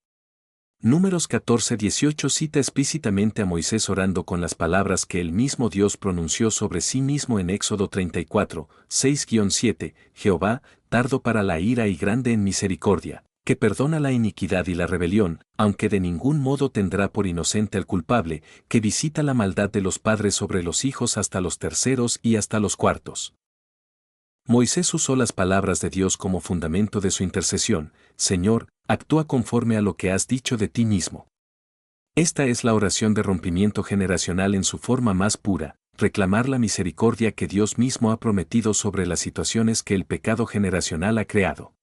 S1: Números 14-18 cita explícitamente a Moisés orando con las palabras que el mismo Dios pronunció sobre sí mismo en Éxodo 34, 6-7, Jehová, tardo para la ira y grande en misericordia, que perdona la iniquidad y la rebelión, aunque de ningún modo tendrá por inocente al culpable, que visita la maldad de los padres sobre los hijos hasta los terceros y hasta los cuartos. Moisés usó las palabras de Dios como fundamento de su intercesión: Señor, actúa conforme a lo que has dicho de ti mismo. Esta es la oración de rompimiento generacional en su forma más pura: reclamar la misericordia que Dios mismo ha prometido sobre las situaciones que el pecado generacional ha creado.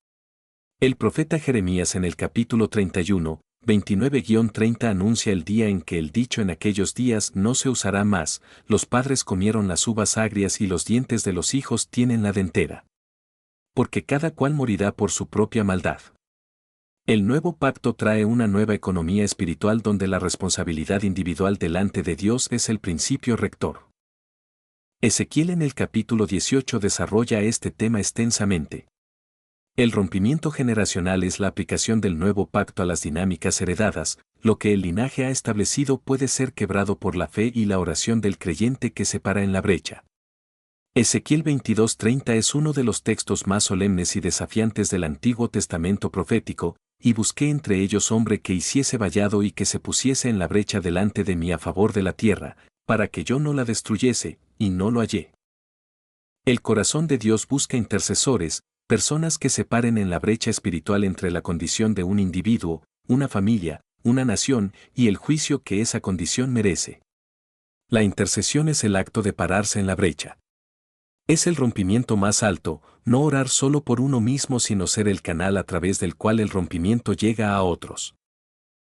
S1: El profeta Jeremías en el capítulo 31, 29-30 anuncia el día en que el dicho en aquellos días no se usará más: los padres comieron las uvas agrias y los dientes de los hijos tienen la dentera. Porque cada cual morirá por su propia maldad. El nuevo pacto trae una nueva economía espiritual donde la responsabilidad individual delante de Dios es el principio rector. Ezequiel en el capítulo 18 desarrolla este tema extensamente. El rompimiento generacional es la aplicación del nuevo pacto a las dinámicas heredadas. Lo que el linaje ha establecido puede ser quebrado por la fe y la oración del creyente que se para en la brecha. Ezequiel 22:30 es uno de los textos más solemnes y desafiantes del Antiguo Testamento profético: y busqué entre ellos hombre que hiciese vallado y que se pusiese en la brecha delante de mí a favor de la tierra, para que yo no la destruyese, y no lo hallé. El corazón de Dios busca intercesores, personas que se paren en la brecha espiritual entre la condición de un individuo, una familia, una nación y el juicio que esa condición merece. La intercesión es el acto de pararse en la brecha. Es el rompimiento más alto: no orar solo por uno mismo, sino ser el canal a través del cual el rompimiento llega a otros.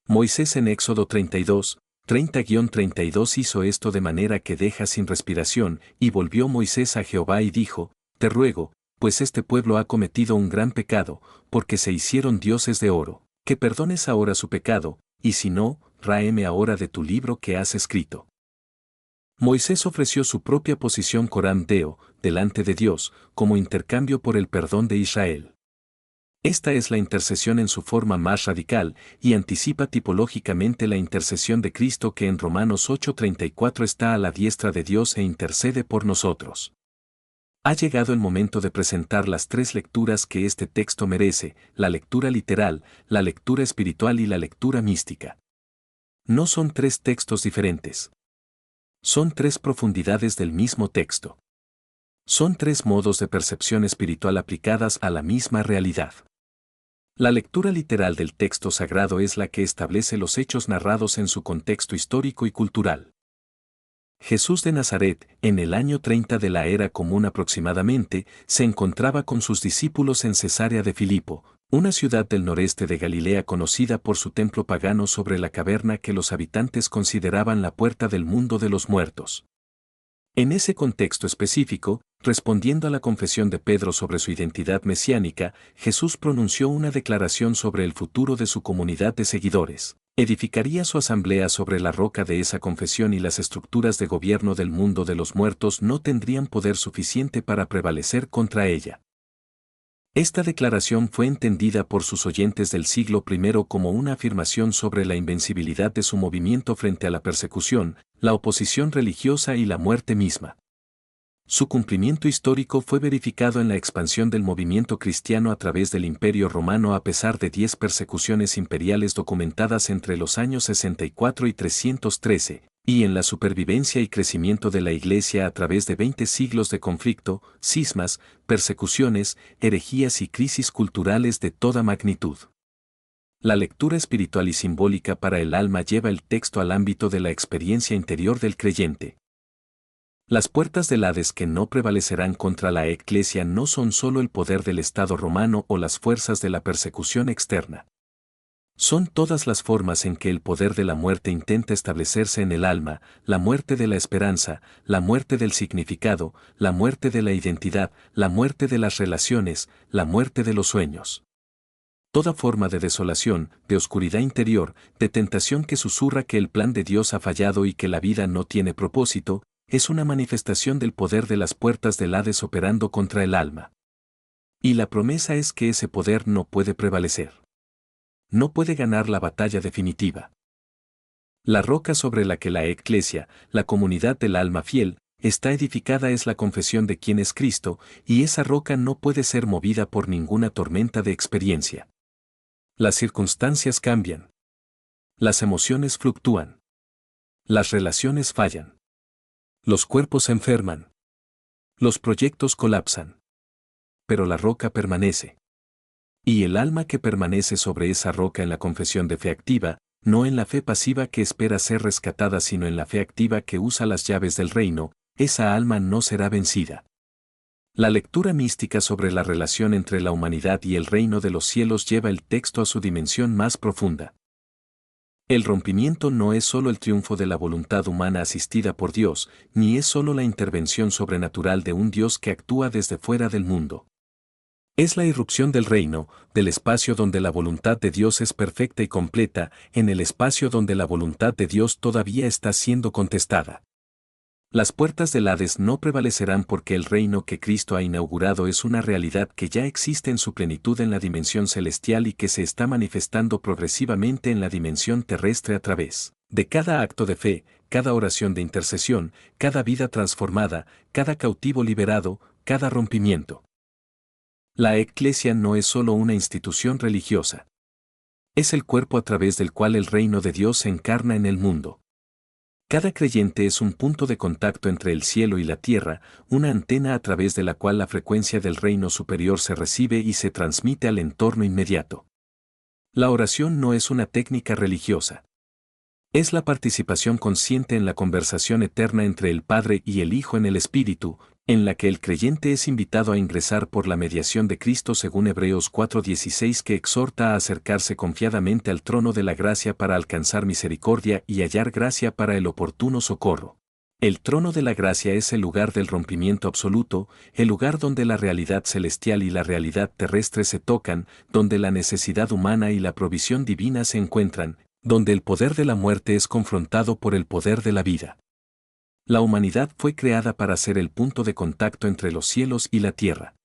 S1: Moisés en Éxodo 32, 30-32 hizo esto de manera que deja sin respiración: y volvió Moisés a Jehová y dijo: te ruego, pues este pueblo ha cometido un gran pecado, porque se hicieron dioses de oro, que perdones ahora su pecado, y si no, ráeme ahora de tu libro que has escrito. Moisés ofreció su propia posición coram Deo, delante de Dios, como intercambio por el perdón de Israel. Esta es la intercesión en su forma más radical, y anticipa tipológicamente la intercesión de Cristo, que en Romanos 8:34 está a la diestra de Dios e intercede por nosotros. Ha llegado el momento de presentar las tres lecturas que este texto merece: la lectura literal, la lectura espiritual y la lectura mística. No son tres textos diferentes. Son tres profundidades del mismo texto. Son tres modos de percepción espiritual aplicadas a la misma realidad. La lectura literal del texto sagrado es la que establece los hechos narrados en su contexto histórico y cultural. Jesús de Nazaret, en el año 30 de la era común aproximadamente, se encontraba con sus discípulos en Cesarea de Filipo, una ciudad del noreste de Galilea conocida por su templo pagano sobre la caverna que los habitantes consideraban la puerta del mundo de los muertos. En ese contexto específico, respondiendo a la confesión de Pedro sobre su identidad mesiánica, Jesús pronunció una declaración sobre el futuro de su comunidad de seguidores. Edificaría su asamblea sobre la roca de esa confesión y las estructuras de gobierno del mundo de los muertos no tendrían poder suficiente para prevalecer contra ella. Esta declaración fue entendida por sus oyentes del siglo I como una afirmación sobre la invencibilidad de su movimiento frente a la persecución, la oposición religiosa y la muerte misma. Su cumplimiento histórico fue verificado en la expansión del movimiento cristiano a través del Imperio Romano a pesar de 10 persecuciones imperiales documentadas entre los años 64 y 313, y en la supervivencia y crecimiento de la Iglesia a través de 20 siglos de conflicto, cismas, persecuciones, herejías y crisis culturales de toda magnitud. La lectura espiritual y simbólica para el alma lleva el texto al ámbito de la experiencia interior del creyente. Las puertas del Hades que no prevalecerán contra la Iglesia no son solo el poder del Estado romano o las fuerzas de la persecución externa. Son todas las formas en que el poder de la muerte intenta establecerse en el alma: la muerte de la esperanza, la muerte del significado, la muerte de la identidad, la muerte de las relaciones, la muerte de los sueños. Toda forma de desolación, de oscuridad interior, de tentación que susurra que el plan de Dios ha fallado y que la vida no tiene propósito, es una manifestación del poder de las puertas del Hades operando contra el alma. Y la promesa es que ese poder no puede prevalecer. No puede ganar la batalla definitiva. La roca sobre la que la Iglesia, la comunidad del alma fiel, está edificada es la confesión de quién es Cristo, y esa roca no puede ser movida por ninguna tormenta de experiencia. Las circunstancias cambian. Las emociones fluctúan. Las relaciones fallan. Los cuerpos se enferman. Los proyectos colapsan. Pero la roca permanece. Y el alma que permanece sobre esa roca en la confesión de fe activa, no en la fe pasiva que espera ser rescatada sino en la fe activa que usa las llaves del reino, esa alma no será vencida. La lectura mística sobre la relación entre la humanidad y el reino de los cielos lleva el texto a su dimensión más profunda. El rompimiento no es solo el triunfo de la voluntad humana asistida por Dios, ni es solo la intervención sobrenatural de un Dios que actúa desde fuera del mundo. Es la irrupción del reino, del espacio donde la voluntad de Dios es perfecta y completa, en el espacio donde la voluntad de Dios todavía está siendo contestada. Las puertas del Hades no prevalecerán porque el reino que Cristo ha inaugurado es una realidad que ya existe en su plenitud en la dimensión celestial y que se está manifestando progresivamente en la dimensión terrestre a través de cada acto de fe, cada oración de intercesión, cada vida transformada, cada cautivo liberado, cada rompimiento. La Iglesia no es solo una institución religiosa. Es el cuerpo a través del cual el reino de Dios se encarna en el mundo. Cada creyente es un punto de contacto entre el cielo y la tierra, una antena a través de la cual la frecuencia del reino superior se recibe y se transmite al entorno inmediato. La oración no es una técnica religiosa. Es la participación consciente en la conversación eterna entre el Padre y el Hijo en el Espíritu, en la que el creyente es invitado a ingresar por la mediación de Cristo según Hebreos 4:16 que exhorta a acercarse confiadamente al trono de la gracia para alcanzar misericordia y hallar gracia para el oportuno socorro. El trono de la gracia es el lugar del rompimiento absoluto, el lugar donde la realidad celestial y la realidad terrestre se tocan, donde la necesidad humana y la provisión divina se encuentran, donde el poder de la muerte es confrontado por el poder de la vida. La humanidad fue creada para ser el punto de contacto entre los cielos y la tierra.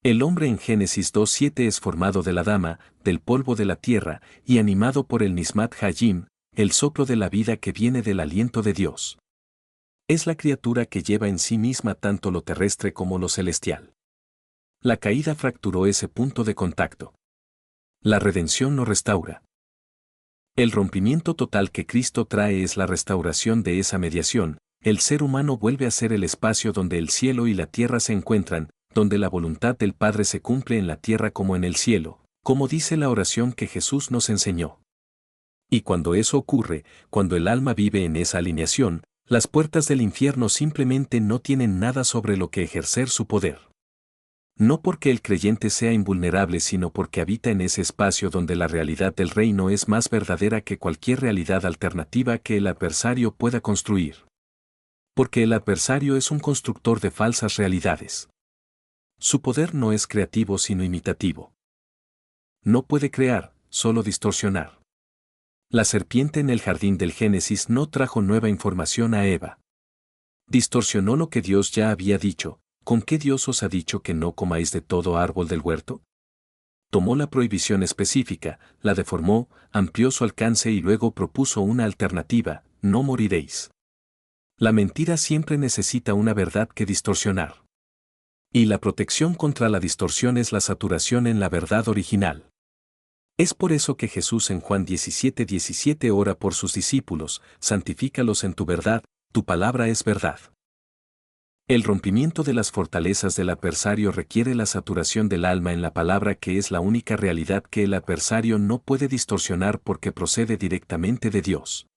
S1: El hombre en Génesis 2:7 es formado de la dama, del polvo de la tierra, y animado por el Nismat Hayim, el soplo de la vida que viene del aliento de Dios. Es la criatura que lleva en sí misma tanto lo terrestre como lo celestial. La caída fracturó ese punto de contacto. La redención lo restaura. El rompimiento total que Cristo trae es la restauración de esa mediación. El ser humano vuelve a ser el espacio donde el cielo y la tierra se encuentran, donde la voluntad del Padre se cumple en la tierra como en el cielo, como dice la oración que Jesús nos enseñó. Y cuando eso ocurre, cuando el alma vive en esa alineación, las puertas del infierno simplemente no tienen nada sobre lo que ejercer su poder. No porque el creyente sea invulnerable, sino porque habita en ese espacio donde la realidad del reino es más verdadera que cualquier realidad alternativa que el adversario pueda construir. Porque el adversario es un constructor de falsas realidades. Su poder no es creativo sino imitativo. No puede crear, solo distorsionar. La serpiente en el jardín del Génesis no trajo nueva información a Eva. Distorsionó lo que Dios ya había dicho. ¿Con qué Dios os ha dicho que no comáis de todo árbol del huerto? Tomó la prohibición específica, la deformó, amplió su alcance y luego propuso una alternativa: no moriréis. La mentira siempre necesita una verdad que distorsionar. Y la protección contra la distorsión es la saturación en la verdad original. Es por eso que Jesús en Juan 17:17 ora por sus discípulos: santifícalos en tu verdad, tu palabra es verdad. El rompimiento de las fortalezas del adversario requiere la saturación del alma en la palabra, que es la única realidad que el adversario no puede distorsionar porque procede directamente de Dios.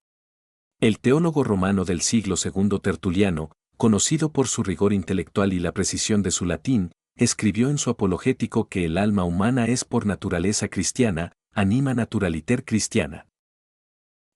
S1: El teólogo romano del siglo II Tertuliano, conocido por su rigor intelectual y la precisión de su latín, escribió en su apologético que el alma humana es por naturaleza cristiana, anima naturaliter cristiana.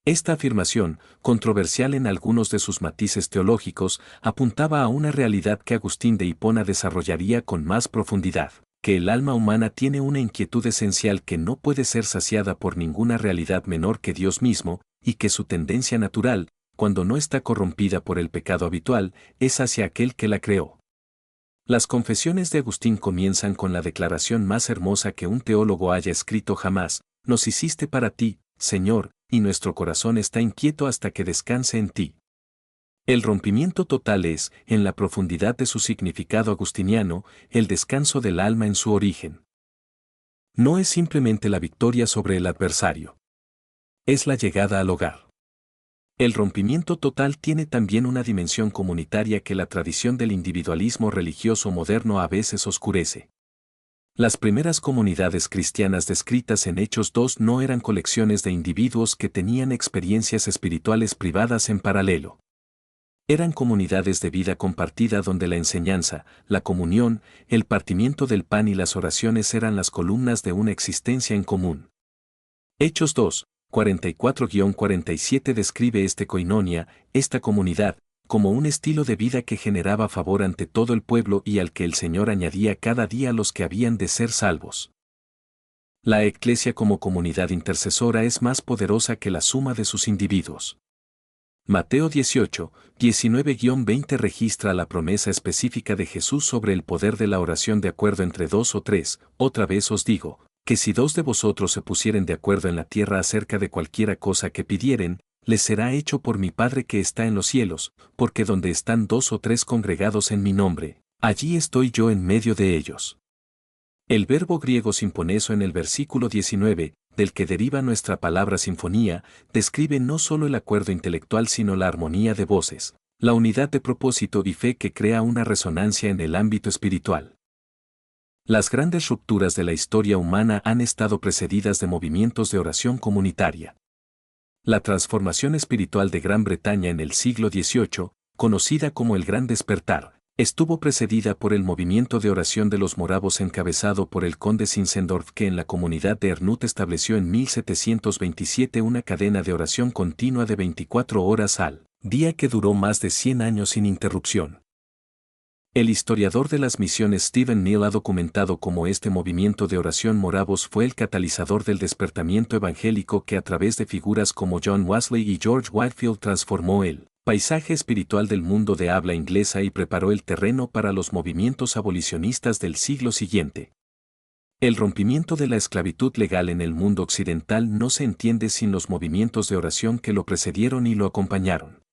S1: Esta afirmación, controversial en algunos de sus matices teológicos, apuntaba a una realidad que Agustín de Hipona desarrollaría con más profundidad: que el alma humana tiene una inquietud esencial que no puede ser saciada por ninguna realidad menor que Dios mismo, y que su tendencia natural, cuando no está corrompida por el pecado habitual, es hacia aquel que la creó. Las confesiones de Agustín comienzan con la declaración más hermosa que un teólogo haya escrito jamás: nos hiciste para ti, Señor, y nuestro corazón está inquieto hasta que descanse en ti. El rompimiento total es, en la profundidad de su significado agustiniano, el descanso del alma en su origen. No es simplemente la victoria sobre el adversario. Es la llegada al hogar. El rompimiento total tiene también una dimensión comunitaria que la tradición del individualismo religioso moderno a veces oscurece. Las primeras comunidades cristianas descritas en Hechos 2 no eran colecciones de individuos que tenían experiencias espirituales privadas en paralelo. Eran comunidades de vida compartida donde la enseñanza, la comunión, el partimiento del pan y las oraciones eran las columnas de una existencia en común. Hechos 2, 44-47 describe koinonia, esta comunidad, como un estilo de vida que generaba favor ante todo el pueblo y al que el Señor añadía cada día los que habían de ser salvos. La Eclesia como comunidad intercesora es más poderosa que la suma de sus individuos. Mateo 18, 19-20 registra la promesa específica de Jesús sobre el poder de la oración de acuerdo entre dos o tres: otra vez os digo, que si dos de vosotros se pusieren de acuerdo en la tierra acerca de cualquiera cosa que pidieren, les será hecho por mi Padre que está en los cielos, porque donde están dos o tres congregados en mi nombre, allí estoy yo en medio de ellos. El verbo griego sinfoneso en el versículo 19, del que deriva nuestra palabra sinfonía, describe no solo el acuerdo intelectual sino la armonía de voces, la unidad de propósito y fe que crea una resonancia en el ámbito espiritual. Las grandes rupturas de la historia humana han estado precedidas de movimientos de oración comunitaria. La transformación espiritual de Gran Bretaña en el siglo XVIII, conocida como el Gran Despertar, estuvo precedida por el movimiento de oración de los moravos encabezado por el conde Zinzendorf, que en la comunidad de Ernut estableció en 1727 una cadena de oración continua de 24 horas al día que duró más de 100 años sin interrupción. El historiador de las misiones Stephen Neal ha documentado cómo este movimiento de oración moravos fue el catalizador del despertamiento evangélico que a través de figuras como John Wesley y George Whitefield transformó el paisaje espiritual del mundo de habla inglesa y preparó el terreno para los movimientos abolicionistas del siglo siguiente. El rompimiento de la esclavitud legal en el mundo occidental no se entiende sin los movimientos de oración que lo precedieron y lo acompañaron.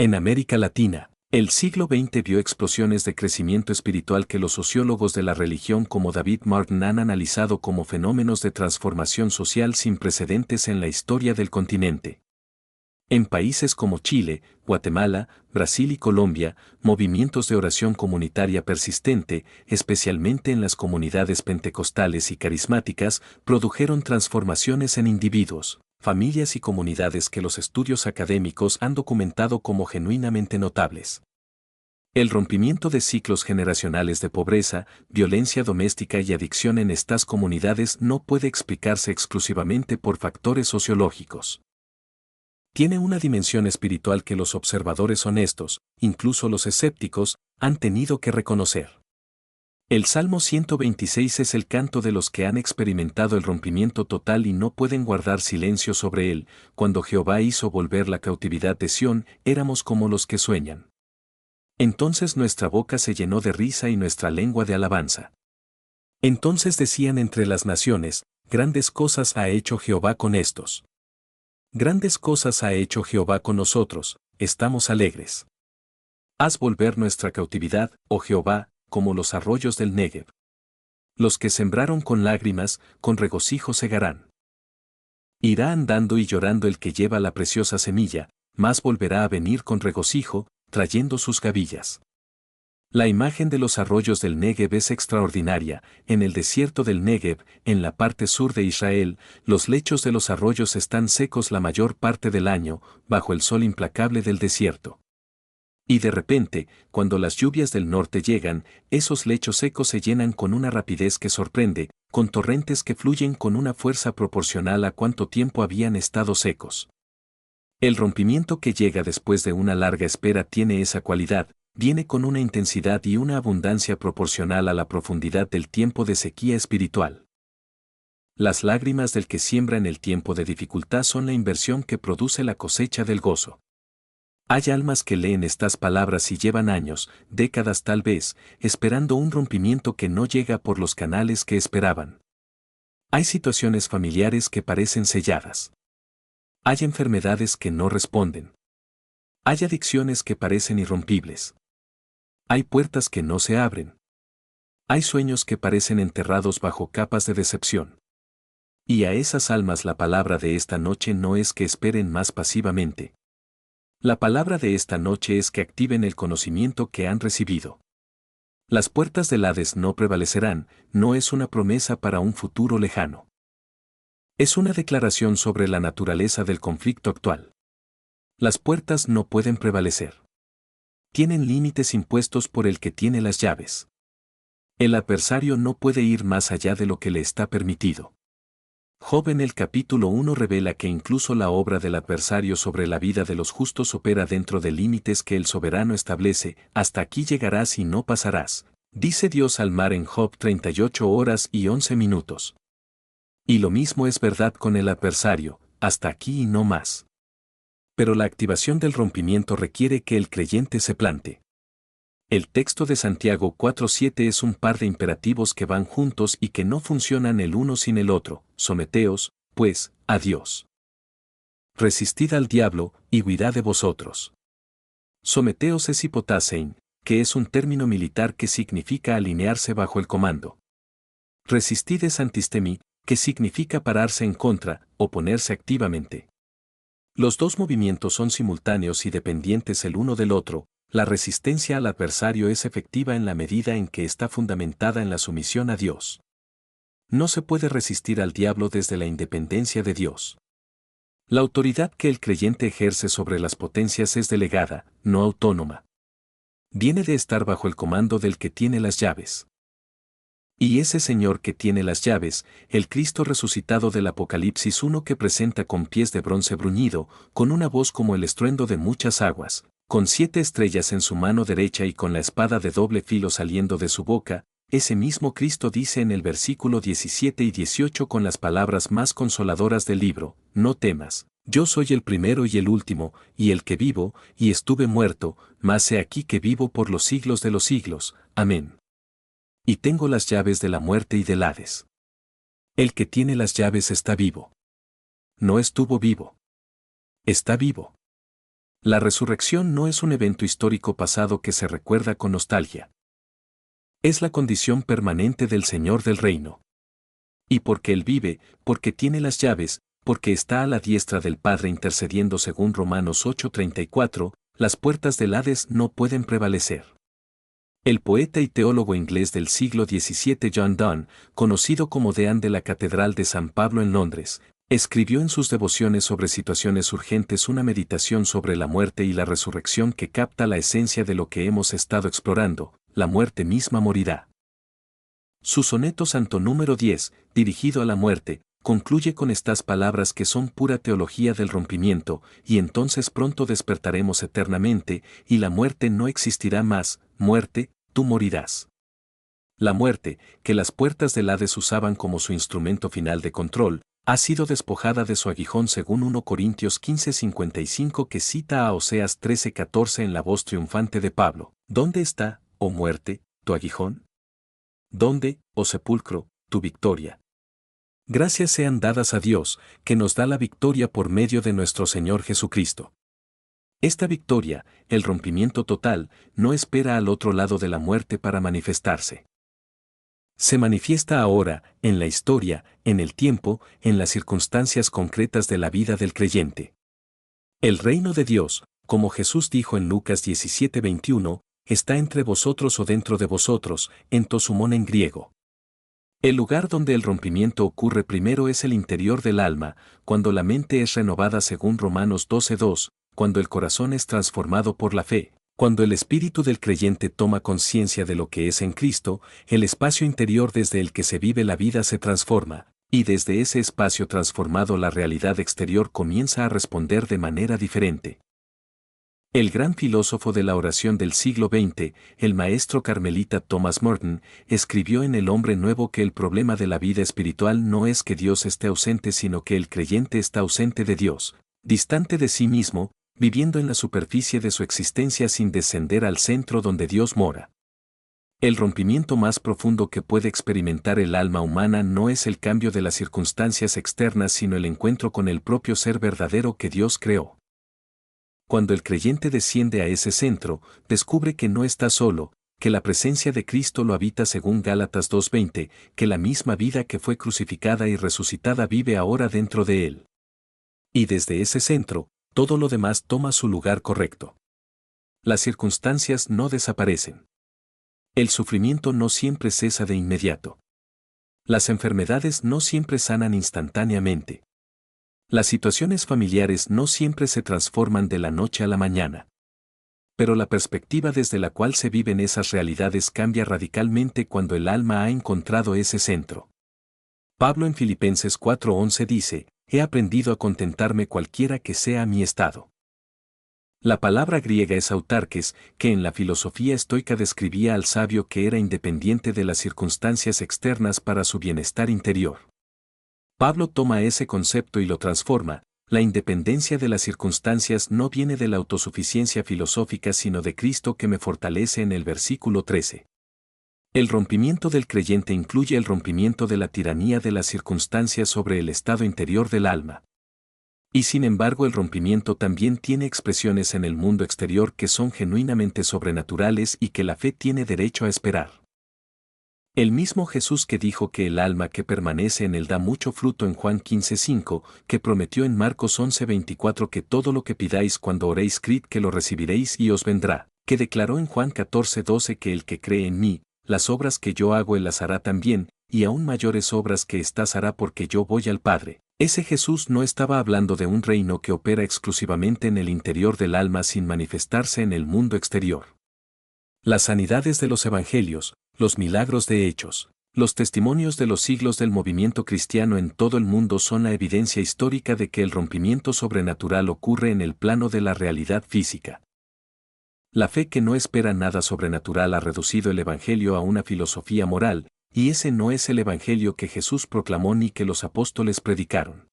S1: En América Latina, el siglo XX vio explosiones de crecimiento espiritual que los sociólogos de la religión como David Martin han analizado como fenómenos de transformación social sin precedentes en la historia del continente. En países como Chile, Guatemala, Brasil y Colombia, movimientos de oración comunitaria persistente, especialmente en las comunidades pentecostales y carismáticas, produjeron transformaciones en individuos, familias y comunidades que los estudios académicos han documentado como genuinamente notables. El rompimiento de ciclos generacionales de pobreza, violencia doméstica y adicción en estas comunidades no puede explicarse exclusivamente por factores sociológicos. Tiene una dimensión espiritual que los observadores honestos, incluso los escépticos, han tenido que reconocer. El Salmo 126 es el canto de los que han experimentado el rompimiento total y no pueden guardar silencio sobre él. Cuando Jehová hizo volver la cautividad de Sión, éramos como los que sueñan. Entonces nuestra boca se llenó de risa y nuestra lengua de alabanza. Entonces decían entre las naciones, grandes cosas ha hecho Jehová con estos. Grandes cosas ha hecho Jehová con nosotros, estamos alegres. Haz volver nuestra cautividad, oh Jehová, como los arroyos del Negev. Los que sembraron con lágrimas, con regocijo segarán. Irá andando y llorando el que lleva la preciosa semilla, mas volverá a venir con regocijo, trayendo sus gavillas. La imagen de los arroyos del Negev es extraordinaria. En el desierto del Negev, en la parte sur de Israel, los lechos de los arroyos están secos la mayor parte del año, bajo el sol implacable del desierto. Y de repente, cuando las lluvias del norte llegan, esos lechos secos se llenan con una rapidez que sorprende, con torrentes que fluyen con una fuerza proporcional a cuánto tiempo habían estado secos. El rompimiento que llega después de una larga espera tiene esa cualidad. Viene con una intensidad y una abundancia proporcional a la profundidad del tiempo de sequía espiritual. Las lágrimas del que siembra en el tiempo de dificultad son la inversión que produce la cosecha del gozo. Hay almas que leen estas palabras y llevan años, décadas tal vez, esperando un rompimiento que no llega por los canales que esperaban. Hay situaciones familiares que parecen selladas. Hay enfermedades que no responden. Hay adicciones que parecen irrompibles. Hay puertas que no se abren. Hay sueños que parecen enterrados bajo capas de decepción. Y a esas almas la palabra de esta noche no es que esperen más pasivamente. La palabra de esta noche es que activen el conocimiento que han recibido. Las puertas del Hades no prevalecerán, no es una promesa para un futuro lejano. Es una declaración sobre la naturaleza del conflicto actual. Las puertas no pueden prevalecer. Tienen límites impuestos por el que tiene las llaves. El adversario no puede ir más allá de lo que le está permitido. Job en el capítulo 1 revela que incluso la obra del adversario sobre la vida de los justos opera dentro de límites que el soberano establece. Hasta aquí llegarás y no pasarás, dice Dios al mar en Job 38 horas y 11 minutos. Y lo mismo es verdad con el adversario, hasta aquí y no más. Pero la activación del rompimiento requiere que el creyente se plante. El texto de Santiago 4:7 es un par de imperativos que van juntos y que no funcionan el uno sin el otro. Someteos, pues, a Dios. Resistid al diablo, y huirá de vosotros. Someteos es hipotasein, que es un término militar que significa alinearse bajo el comando. Resistid es antistemi, que significa pararse en contra, oponerse activamente. Los dos movimientos son simultáneos y dependientes el uno del otro. La resistencia al adversario es efectiva en la medida en que está fundamentada en la sumisión a Dios. No se puede resistir al diablo desde la independencia de Dios. La autoridad que el creyente ejerce sobre las potencias es delegada, no autónoma. Viene de estar bajo el comando del que tiene las llaves. Y ese Señor que tiene las llaves, el Cristo resucitado del Apocalipsis 1 que presenta con pies de bronce bruñido, con una voz como el estruendo de muchas aguas, con 7 estrellas en su mano derecha y con la espada de doble filo saliendo de su boca, ese mismo Cristo dice en el versículo 17 y 18 con las palabras más consoladoras del libro: no temas, yo soy el primero y el último, y el que vivo, y estuve muerto, mas he aquí que vivo por los siglos de los siglos. Amén. Y tengo las llaves de la muerte y del Hades. El que tiene las llaves está vivo. No estuvo vivo. Está vivo. La resurrección no es un evento histórico pasado que se recuerda con nostalgia. Es la condición permanente del Señor del reino. Y porque Él vive, porque tiene las llaves, porque está a la diestra del Padre intercediendo según Romanos 8:34, las puertas del Hades no pueden prevalecer. El poeta y teólogo inglés del siglo XVII John Donne, conocido como deán de la Catedral de San Pablo en Londres, escribió en sus devociones sobre situaciones urgentes una meditación sobre la muerte y la resurrección que capta la esencia de lo que hemos estado explorando: la muerte misma morirá. Su soneto santo número 10, dirigido a la muerte, concluye con estas palabras que son pura teología del rompimiento: y entonces pronto despertaremos eternamente, y la muerte no existirá más. Muerte, tú morirás. La muerte, que las puertas del Hades usaban como su instrumento final de control, ha sido despojada de su aguijón según 1 Corintios 15:55, que cita a Oseas 13:14 en la voz triunfante de Pablo: ¿Dónde está, oh muerte, tu aguijón? ¿Dónde, oh sepulcro, tu victoria? Gracias sean dadas a Dios, que nos da la victoria por medio de nuestro Señor Jesucristo. Esta victoria, el rompimiento total, no espera al otro lado de la muerte para manifestarse. Se manifiesta ahora, en la historia, en el tiempo, en las circunstancias concretas de la vida del creyente. El reino de Dios, como Jesús dijo en Lucas 17:21, está entre vosotros o dentro de vosotros, en tosumón en griego. El lugar donde el rompimiento ocurre primero es el interior del alma, cuando la mente es renovada según Romanos 12:2, cuando el corazón es transformado por la fe, cuando el espíritu del creyente toma conciencia de lo que es en Cristo. El espacio interior desde el que se vive la vida se transforma, y desde ese espacio transformado la realidad exterior comienza a responder de manera diferente. El gran filósofo de la oración del siglo XX, el maestro carmelita Thomas Merton, escribió en El hombre nuevo que el problema de la vida espiritual no es que Dios esté ausente, sino que el creyente está ausente de Dios, distante de sí mismo, viviendo en la superficie de su existencia sin descender al centro donde Dios mora. El rompimiento más profundo que puede experimentar el alma humana no es el cambio de las circunstancias externas, sino el encuentro con el propio ser verdadero que Dios creó. Cuando el creyente desciende a ese centro, descubre que no está solo, que la presencia de Cristo lo habita según Gálatas 2:20, que la misma vida que fue crucificada y resucitada vive ahora dentro de él. Y desde ese centro, todo lo demás toma su lugar correcto. Las circunstancias no desaparecen. El sufrimiento no siempre cesa de inmediato. Las enfermedades no siempre sanan instantáneamente. Las situaciones familiares no siempre se transforman de la noche a la mañana. Pero la perspectiva desde la cual se viven esas realidades cambia radicalmente cuando el alma ha encontrado ese centro. Pablo en Filipenses 4:11 dice: he aprendido a contentarme cualquiera que sea mi estado. La palabra griega es autarques, que en la filosofía estoica describía al sabio que era independiente de las circunstancias externas para su bienestar interior. Pablo toma ese concepto y lo transforma. La independencia de las circunstancias no viene de la autosuficiencia filosófica sino de Cristo que me fortalece en el versículo 13. El rompimiento del creyente incluye el rompimiento de la tiranía de las circunstancias sobre el estado interior del alma. Y sin embargo el rompimiento también tiene expresiones en el mundo exterior que son genuinamente sobrenaturales y que la fe tiene derecho a esperar. El mismo Jesús que dijo que el alma que permanece en él da mucho fruto en Juan 15:5, que prometió en Marcos 11:24 que todo lo que pidáis cuando oréis creed que lo recibiréis y os vendrá, que declaró en Juan 14:12 que el que cree en mí, las obras que yo hago él las hará también, y aún mayores obras que éstas hará porque yo voy al Padre. Ese Jesús no estaba hablando de un reino que opera exclusivamente en el interior del alma sin manifestarse en el mundo exterior. Las sanidades de los evangelios, los milagros de hechos, los testimonios de los siglos del movimiento cristiano en todo el mundo son la evidencia histórica de que el rompimiento sobrenatural ocurre en el plano de la realidad física. La fe que no espera nada sobrenatural ha reducido el evangelio a una filosofía moral, y ese no es el evangelio que Jesús proclamó ni que los apóstoles predicaron.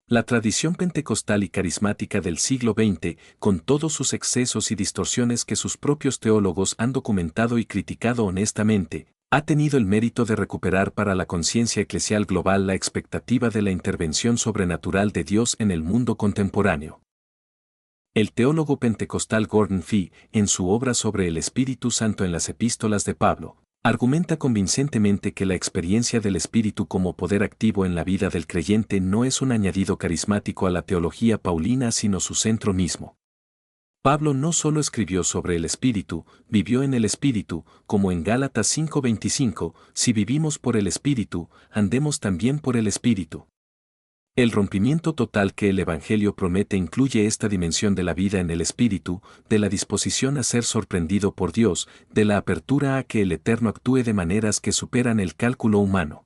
S1: La tradición pentecostal y carismática del siglo XX, con todos sus excesos y distorsiones que sus propios teólogos han documentado y criticado honestamente, ha tenido el mérito de recuperar para la conciencia eclesial global la expectativa de la intervención sobrenatural de Dios en el mundo contemporáneo. El teólogo pentecostal Gordon Fee, en su obra sobre el Espíritu Santo en las Epístolas de Pablo, argumenta convincentemente que la experiencia del Espíritu como poder activo en la vida del creyente no es un añadido carismático a la teología paulina sino su centro mismo. Pablo no solo escribió sobre el Espíritu, vivió en el Espíritu, como en Gálatas 5:25, si vivimos por el Espíritu, andemos también por el Espíritu. El rompimiento total que el Evangelio promete incluye esta dimensión de la vida en el Espíritu, de la disposición a ser sorprendido por Dios, de la apertura a que el Eterno actúe de maneras que superan el cálculo humano.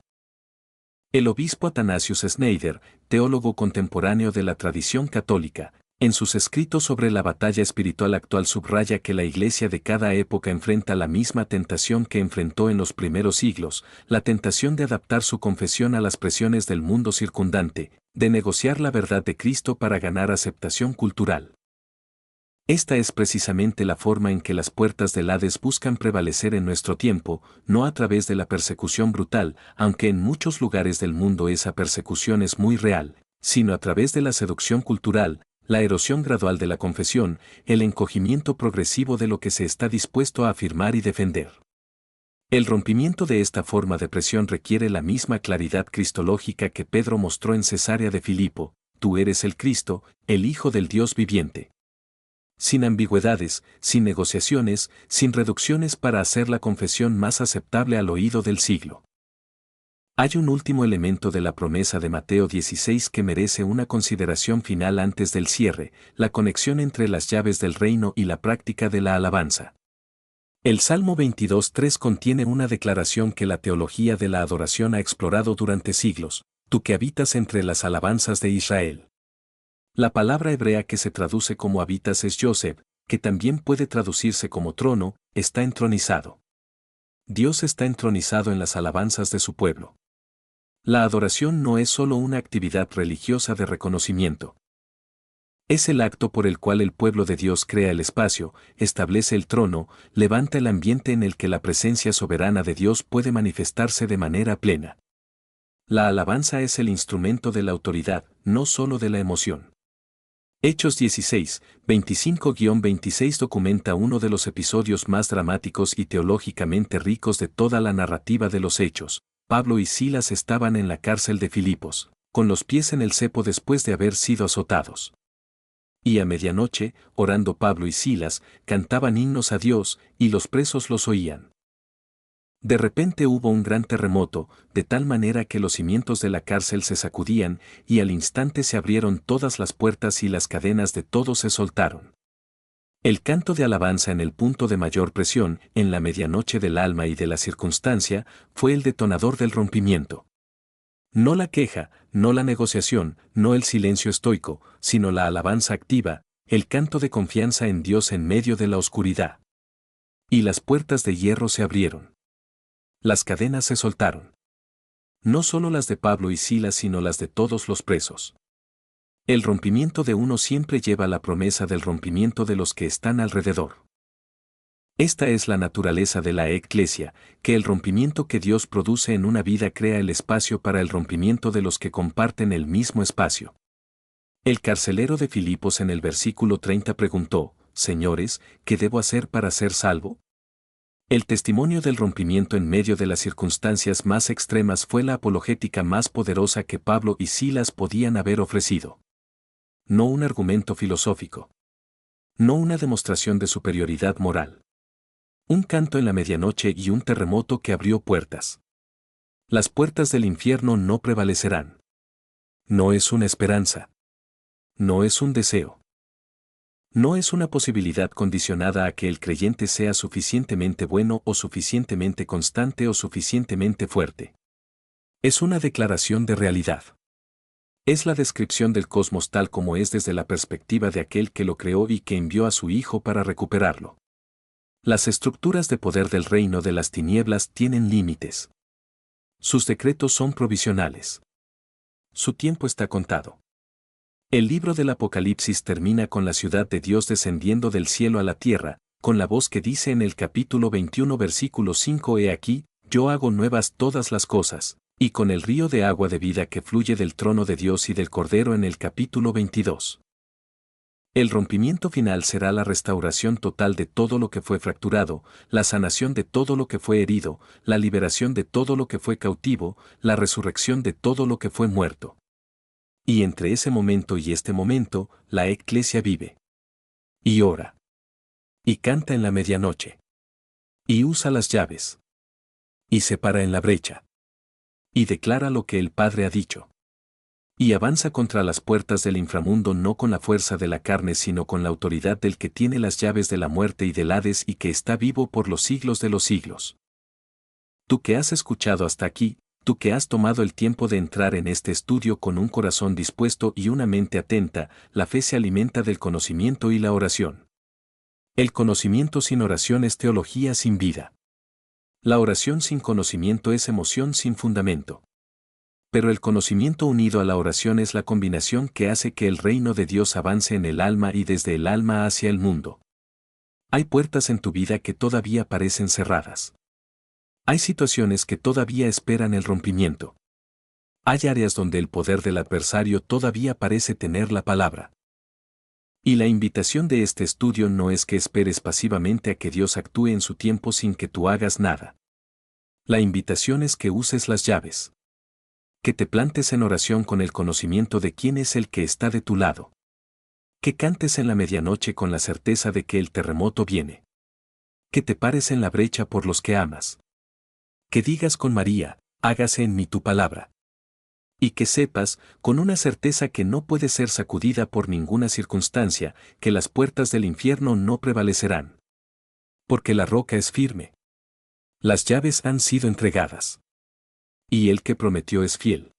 S1: El obispo Athanasius Schneider, teólogo contemporáneo de la tradición católica, en sus escritos sobre la batalla espiritual actual subraya que la Iglesia de cada época enfrenta la misma tentación que enfrentó en los primeros siglos, la tentación de adaptar su confesión a las presiones del mundo circundante, de negociar la verdad de Cristo para ganar aceptación cultural. Esta es precisamente la forma en que las puertas del Hades buscan prevalecer en nuestro tiempo, no a través de la persecución brutal, aunque en muchos lugares del mundo esa persecución es muy real, sino a través de la seducción cultural, la erosión gradual de la confesión, el encogimiento progresivo de lo que se está dispuesto a afirmar y defender. El rompimiento de esta forma de presión requiere la misma claridad cristológica que Pedro mostró en Cesarea de Filipo: tú eres el Cristo, el Hijo del Dios viviente. Sin ambigüedades, sin negociaciones, sin reducciones para hacer la confesión más aceptable al oído del siglo. Hay un último elemento de la promesa de Mateo 16 que merece una consideración final antes del cierre: la conexión entre las llaves del reino y la práctica de la alabanza. El Salmo 22:3 contiene una declaración que la teología de la adoración ha explorado durante siglos: tú que habitas entre las alabanzas de Israel. La palabra hebrea que se traduce como habitas es Yoseb, que también puede traducirse como trono, está entronizado. Dios está entronizado en las alabanzas de su pueblo. La adoración no es solo una actividad religiosa de reconocimiento. Es el acto por el cual el pueblo de Dios crea el espacio, establece el trono, levanta el ambiente en el que la presencia soberana de Dios puede manifestarse de manera plena. La alabanza es el instrumento de la autoridad, no solo de la emoción. Hechos 16, 25-26 documenta uno de los episodios más dramáticos y teológicamente ricos de toda la narrativa de los Hechos. Pablo y Silas estaban en la cárcel de Filipos, con los pies en el cepo después de haber sido azotados. Y a medianoche, orando Pablo y Silas, cantaban himnos a Dios, y los presos los oían. De repente hubo un gran terremoto, de tal manera que los cimientos de la cárcel se sacudían, y al instante se abrieron todas las puertas y las cadenas de todos se soltaron. El canto de alabanza en el punto de mayor presión, en la medianoche del alma y de la circunstancia, fue el detonador del rompimiento. No la queja, no la negociación, no el silencio estoico, sino la alabanza activa, el canto de confianza en Dios en medio de la oscuridad. Y las puertas de hierro se abrieron. Las cadenas se soltaron. No solo las de Pablo y Silas sino las de todos los presos. El rompimiento de uno siempre lleva la promesa del rompimiento de los que están alrededor. Esta es la naturaleza de la Eclesia, que el rompimiento que Dios produce en una vida crea el espacio para el rompimiento de los que comparten el mismo espacio. El carcelero de Filipos en el versículo 30 preguntó: Señores, ¿qué debo hacer para ser salvo? El testimonio del rompimiento en medio de las circunstancias más extremas fue la apologética más poderosa que Pablo y Silas podían haber ofrecido. No un argumento filosófico. No una demostración de superioridad moral. Un canto en la medianoche y un terremoto que abrió puertas. Las puertas del infierno no prevalecerán. No es una esperanza. No es un deseo. No es una posibilidad condicionada a que el creyente sea suficientemente bueno o suficientemente constante o suficientemente fuerte. Es una declaración de realidad. Es la descripción del cosmos tal como es desde la perspectiva de aquel que lo creó y que envió a su Hijo para recuperarlo. Las estructuras de poder del reino de las tinieblas tienen límites. Sus decretos son provisionales. Su tiempo está contado. El libro del Apocalipsis termina con la ciudad de Dios descendiendo del cielo a la tierra, con la voz que dice en el capítulo 21 versículo 5: He aquí, yo hago nuevas todas las cosas, y con el río de agua de vida que fluye del trono de Dios y del Cordero en el capítulo 22. El rompimiento final será la restauración total de todo lo que fue fracturado, la sanación de todo lo que fue herido, la liberación de todo lo que fue cautivo, la resurrección de todo lo que fue muerto. Y entre ese momento y este momento, la Eclesia vive. Y ora. Y canta en la medianoche. Y usa las llaves. Y se para en la brecha. Y declara lo que el Padre ha dicho. Y avanza contra las puertas del inframundo no con la fuerza de la carne sino con la autoridad del que tiene las llaves de la muerte y del Hades y que está vivo por los siglos de los siglos. Tú que has escuchado hasta aquí, tú que has tomado el tiempo de entrar en este estudio con un corazón dispuesto y una mente atenta, la fe se alimenta del conocimiento y la oración. El conocimiento sin oración es teología sin vida. La oración sin conocimiento es emoción sin fundamento. Pero el conocimiento unido a la oración es la combinación que hace que el reino de Dios avance en el alma y desde el alma hacia el mundo. Hay puertas en tu vida que todavía parecen cerradas. Hay situaciones que todavía esperan el rompimiento. Hay áreas donde el poder del adversario todavía parece tener la palabra. Y la invitación de este estudio no es que esperes pasivamente a que Dios actúe en su tiempo sin que tú hagas nada. La invitación es que uses las llaves. Que te plantes en oración con el conocimiento de quién es el que está de tu lado. Que cantes en la medianoche con la certeza de que el terremoto viene. Que te pares en la brecha por los que amas. Que digas con María, hágase en mí tu palabra. Y que sepas, con una certeza que no puede ser sacudida por ninguna circunstancia, que las puertas del infierno no prevalecerán. Porque la roca es firme. Las llaves han sido entregadas. Y el que prometió es fiel.